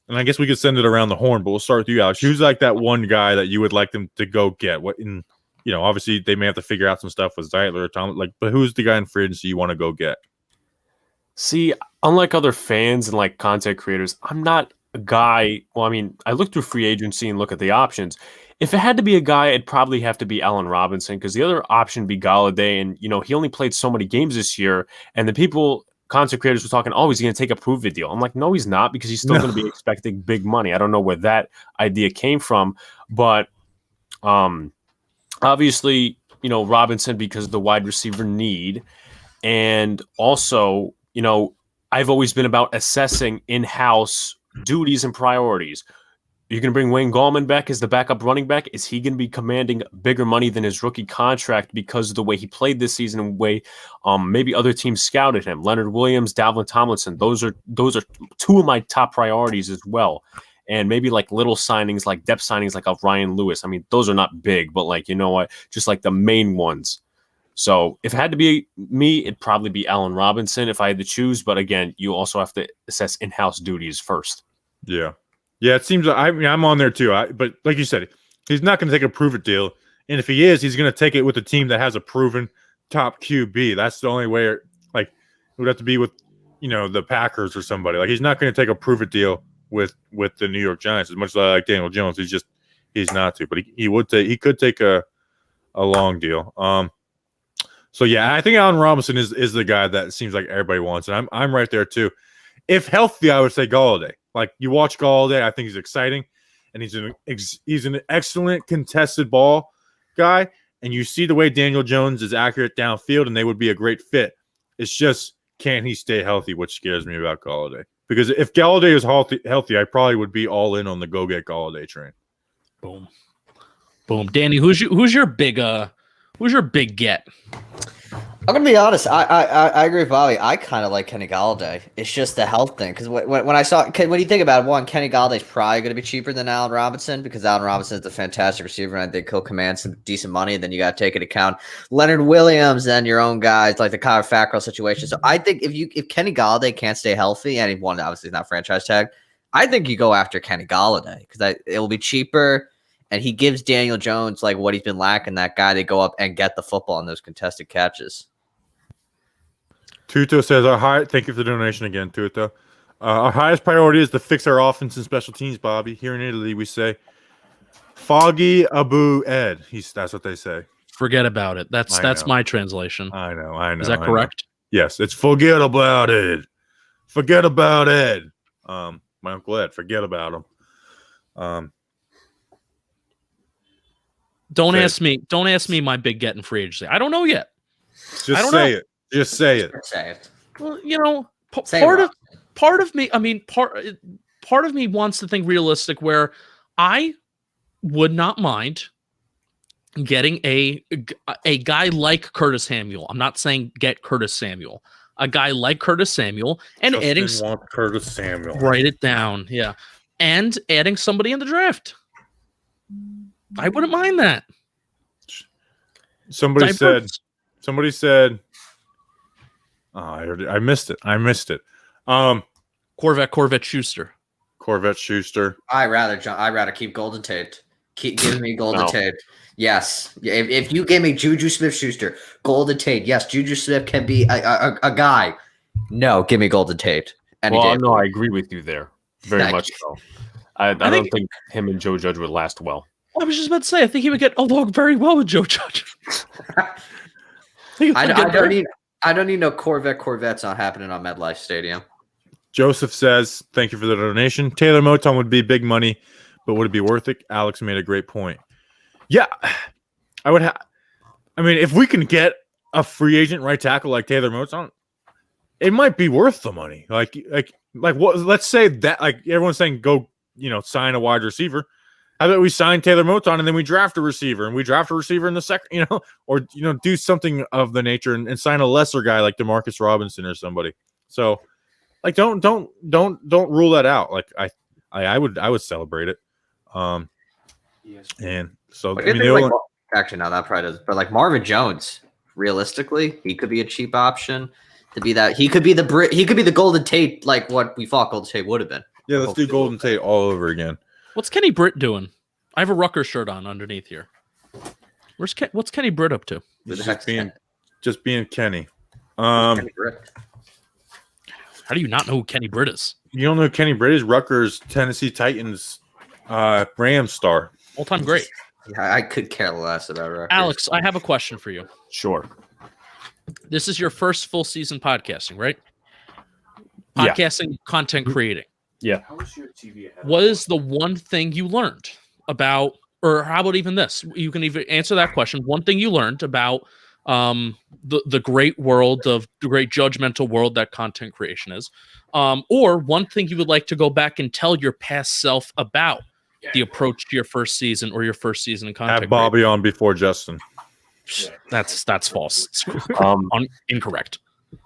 I guess we could send it around the horn, but we'll start with you, Alex. Who's like that one guy that you would like them to go get? What in obviously they may have to figure out some stuff with Zeitler or Tom, but who's the guy in free agency you want to go get? See, unlike other fans and like content creators, I'm not a guy. Well, I mean, I look through free agency and look at the options. If it had to be a guy, it'd probably have to be Allen Robinson, because the other option would be Galladay, and he only played so many games this year, and the content creators were talking, oh, he's going to take a prove-it deal. I'm like, no, he's not, because he's still going to be expecting big money. I don't know where that idea came from, but obviously, Robinson because of the wide receiver need, and also, I've always been about assessing in-house duties and priorities. You're going to bring Wayne Gallman back as the backup running back. Is he going to be commanding bigger money than his rookie contract because of the way he played this season and the way maybe other teams scouted him? Leonard Williams, Dalvin Tomlinson, those are two of my top priorities as well. And maybe like little signings, like depth signings, like of Ryan Lewis. I mean, those are not big, but like, just like the main ones. So if it had to be me, it'd probably be Allen Robinson if I had to choose. But again, you also have to assess in-house duties first. Yeah. Yeah, it seems I'm on there too. But like you said, he's not going to take a prove-it deal. And if he is, he's going to take it with a team that has a proven top QB. That's the only way. Like, it would have to be with, the Packers or somebody. Like, he's not going to take a prove-it deal with the New York Giants as much as I like Daniel Jones. He's not to. But he could take a long deal. So yeah, I think Allen Robinson is the guy that seems like everybody wants, and I'm right there too. If healthy, I would say Galladay. Like, you watch Galladay, I think he's exciting, and he's an excellent contested ball guy. And you see the way Daniel Jones is accurate downfield, and they would be a great fit. It's just, can he stay healthy? Which scares me about Galladay. Because if Galladay is healthy, I probably would be all in on the go get Galladay train. Boom. Danny, who's your big get? I'm gonna be honest. I agree with Bobby. I kind of like Kenny Galladay. It's just the health thing. Because when you think about it, Kenny Galladay's probably going to be cheaper than Allen Robinson, because Allen Robinson is a fantastic receiver, and I think he'll command some decent money. And then you got to take into account Leonard Williams and your own guys like the Kyler Fackrell situation. So I think if Kenny Galladay can't stay healthy, and one obviously is not franchise tag, I think you go after Kenny Galladay, because it will be cheaper. And he gives Daniel Jones like what he's been lacking, that guy to go up and get the football on those contested catches. Tuto says, thank you for the donation again, Tuto. Our highest priority is to fix our offense and special teams, Bobby. Here in Italy, we say, Foggy Abu Ed. That's what they say. Forget about it. That's my translation. I know. Is that correct? Yes, it's forget about it. Forget about Ed. My Uncle Ed, forget about him. Don't ask me my big get in free agency. I don't know yet. Just say it. Just say it. Well, part of me, I mean, part of me wants to think realistic, where I would not mind getting a guy like Curtis Samuel. I'm not saying get Curtis Samuel. A guy like Curtis Samuel, and Justin adding Curtis Samuel. Write it down, yeah, and adding somebody in the draft. I wouldn't mind that. Somebody said. Oh, I missed it. Corvette Schuster. I rather keep Golden Tate. Keep giving me Golden Tate. Yes. If you give me Juju Smith-Schuster, Golden Tate, yes, Juju Smith can be a guy. No, give me Golden Tate. No, I agree with you there. Very much so. I don't think him and Joe Judge would last well. I was just about to say, I think he would get along very well with Joe Judge. I don't need no Corvettes not happening on MetLife Stadium. Joseph says, thank you for the donation. Taylor Moton would be big money, but would it be worth it? Alex made a great point. Yeah, I would if we can get a free agent right tackle like Taylor Moton, it might be worth the money. Like what? Let's say that, like, everyone's saying, go, sign a wide receiver. How about we sign Taylor Moton and then we draft a receiver, and we draft a receiver in the second, or do something of the nature and sign a lesser guy like Demarcus Robinson or somebody. So Like don't rule that out. Like I would celebrate it. And so I mean, actually no, that probably does. But like Marvin Jones, realistically, he could be a cheap option to be that. He could be the Golden Tate, like what we thought Golden Tate would have been. Yeah, let's do Golden Tate all over again. What's Kenny Britt doing? I have a Rutgers shirt on underneath here. What's Kenny Britt up to? Just being Kenny. Kenny Britt. How do you not know who Kenny Britt is? You don't know who Kenny Britt is? Rutgers, Tennessee Titans, Rams star. All-time great. Yeah, I could care less about Rutgers. Alex, I have a question for you. Sure. This is your first full season podcasting, right? Podcasting, content creating. Yeah. What is the one thing you learned about, or how about even this? You can even answer that question. One thing you learned about the great world of the great judgmental world that content creation is, or one thing you would like to go back and tell your past self about the approach to your first season or your first season in content. Have Bobby on before Justin. That's false. Incorrect.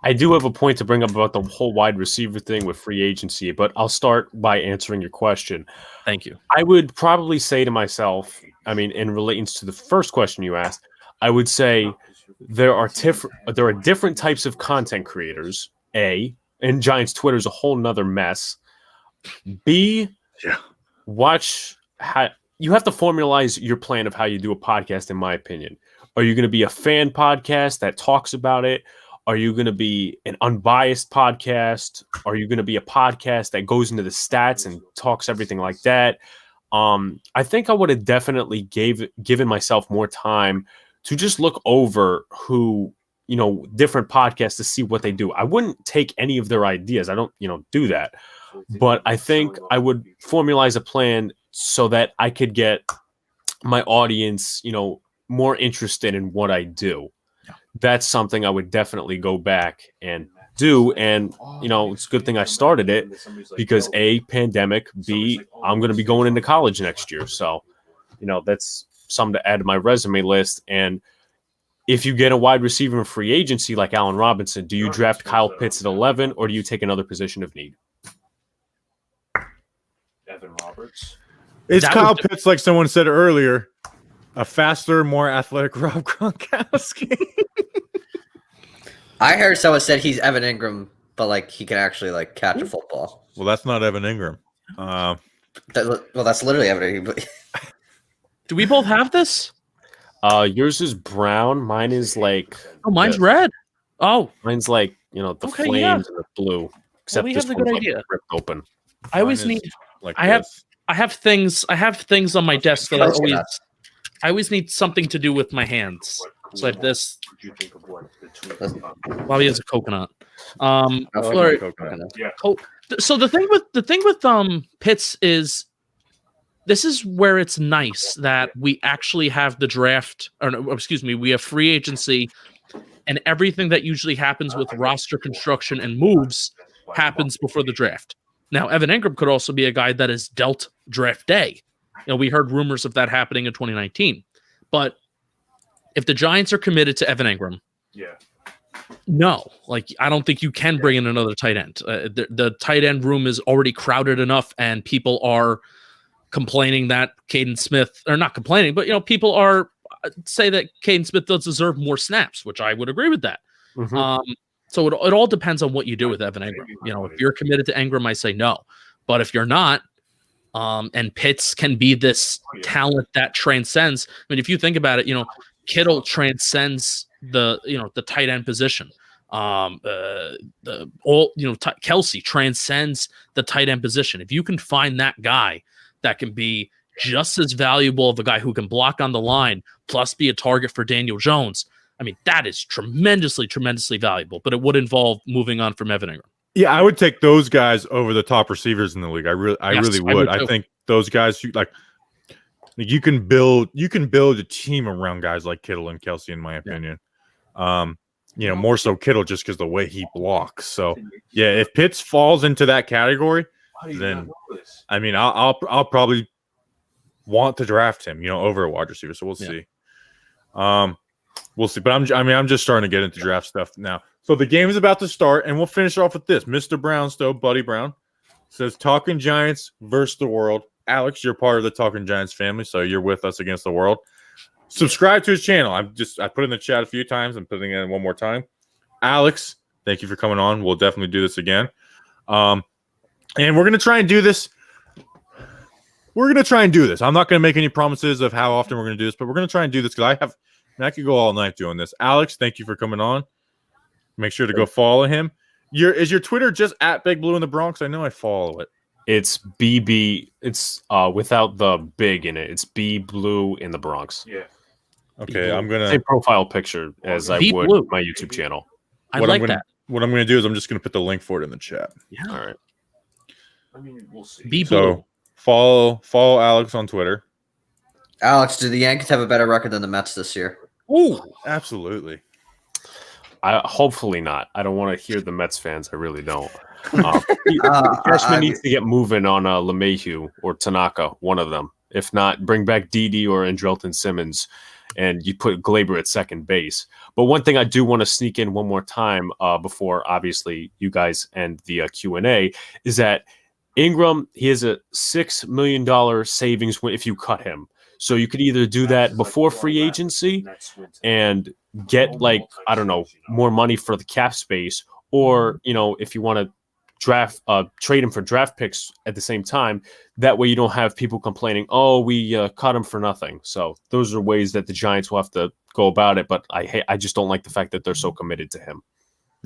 I do have a point to bring up about the whole wide receiver thing with free agency, but I'll start by answering your question. Thank you. I would probably say to myself, I mean, in relation to the first question you asked, I would say there are different types of content creators. A, and Giants Twitter is a whole nother mess. B, watch how you have to formalize your plan of how you do a podcast, in my opinion. Are you going to be a fan podcast that talks about it? Are you going to be an unbiased podcast? Are you going to be a podcast that goes into the stats and talks everything like that? I think I would have definitely given myself more time to just look over different podcasts to see what they do. I wouldn't take any of their ideas. I don't, do that. But I think I would formalize a plan so that I could get my audience, more interested in what I do. That's something I would definitely go back and do. And, it's a good thing I started it because A, pandemic, B, I'm going to be going into college next year. So, that's something to add to my resume list. And if you get a wide receiver in free agency like Allen Robinson, do you draft Kyle Pitts at 11 or do you take another position of need? Evan Roberts. Is Kyle Pitts, like someone said earlier, a faster, more athletic Rob Gronkowski? I heard someone said he's Evan Ingram, but like he can actually catch a football. Well, that's not Evan Ingram. That's literally Evan Ingram. Do we both have this? Yours is brown. Mine is mine's red. Oh, mine's the flames and the blue. Except we this have a good one's idea. Ripped open. I always need. I have things on my desk that I always need something to do with my hands. So like this. Bobby has a coconut. So the thing with Pitts is this is where it's nice that we actually have the draft, we have free agency, and everything that usually happens with roster construction and moves happens before the draft. Now, Evan Ingram could also be a guy that is dealt draft day. We heard rumors of that happening in 2019. But if the Giants are committed to Evan Ingram, no, I don't think you can bring in another tight end. The tight end room is already crowded enough, and people are complaining that Caden Smith, or not complaining, but people are say that Caden Smith does deserve more snaps, which I would agree with that. Mm-hmm. So it all depends on what you do with Evan Ingram. If you're committed to Ingram, I say no. But if you're not, and Pitts can be this talent that transcends. I mean, if you think about it, Kittle transcends the tight end position. Kelsey transcends the tight end position. If you can find that guy that can be just as valuable of a guy who can block on the line, plus be a target for Daniel Jones, I mean, that is tremendously, tremendously valuable. But it would involve moving on from Evan Ingram. Yeah, I would take those guys over the top receivers in the league. I really would. I think those guys you can build a team around guys like Kittle and Kelsey, in my opinion. More so Kittle just because the way he blocks. So yeah, if Pitts falls into that category, then I mean I'll probably want to draft him, over a wide receiver. So we'll see. We'll see. But I'm just starting to get into draft stuff now. So the game is about to start, and we'll finish off with this. Mr. Brownstow, Buddy Brown, says Talking Giants versus the world. Alex, you're part of the Talking Giants family, so you're with us against the world. Subscribe to his channel. I put it in the chat a few times. I'm putting it in one more time. Alex, thank you for coming on. We'll definitely do this again. And we're going to try and do this. I'm not going to make any promises of how often we're going to do this, but we're going to try and do this because I could go all night doing this. Alex, thank you for coming on. Make sure to go follow him. Is your Twitter just at Big Blue in the Bronx? I know I follow it. It's BB. It's without the big in it. It's B Blue in the Bronx. Yeah. Okay, I'm gonna same profile picture as I would Blue. my YouTube channel. I like that. What I'm gonna do is I'm just gonna put the link for it in the chat. Yeah. All right. I mean, we'll see. Be Blue. So follow Alex on Twitter. Alex, do the Yankees have a better record than the Mets this year? Ooh, absolutely. Hopefully not. I don't want to hear the Mets fans. I really don't. Cashman needs to get moving on LeMahieu or Tanaka, one of them. If not, bring back Didi or Andrelton Simmons, and you put Glaber at second base. But one thing I do want to sneak in one more time before, obviously, you guys end the Q&A, is that Ingram, he has a $6 million savings if you cut him. So you could either do that before free agency and get, like, I don't know, more money for the cap space, or, you know, if you want to trade him for draft picks at the same time. That way you don't have people complaining, oh, we cut him for nothing. So those are ways that the Giants will have to go about it. But I just don't like the fact that they're so committed to him.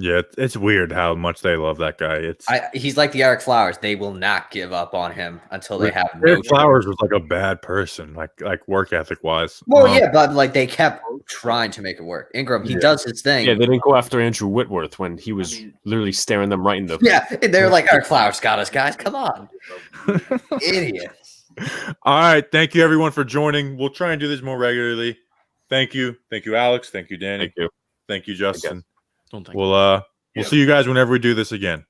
Yeah, it's weird how much they love that guy. He's like the Eric Flowers. They will not give up on him until they have Eric Flowers was like a bad person, like work ethic wise. Well, yeah, but like they kept trying to make it work. Ingram, he does his thing. Yeah, they didn't go after Andrew Whitworth when he was literally staring them right in the. Yeah, they're like, Eric Flowers got us, guys. Come on, idiots. All right, thank you everyone for joining. We'll try and do this more regularly. Thank you, Alex. Thank you, Danny. Thank you, Justin. Don't think. We'll see you guys whenever we do this again.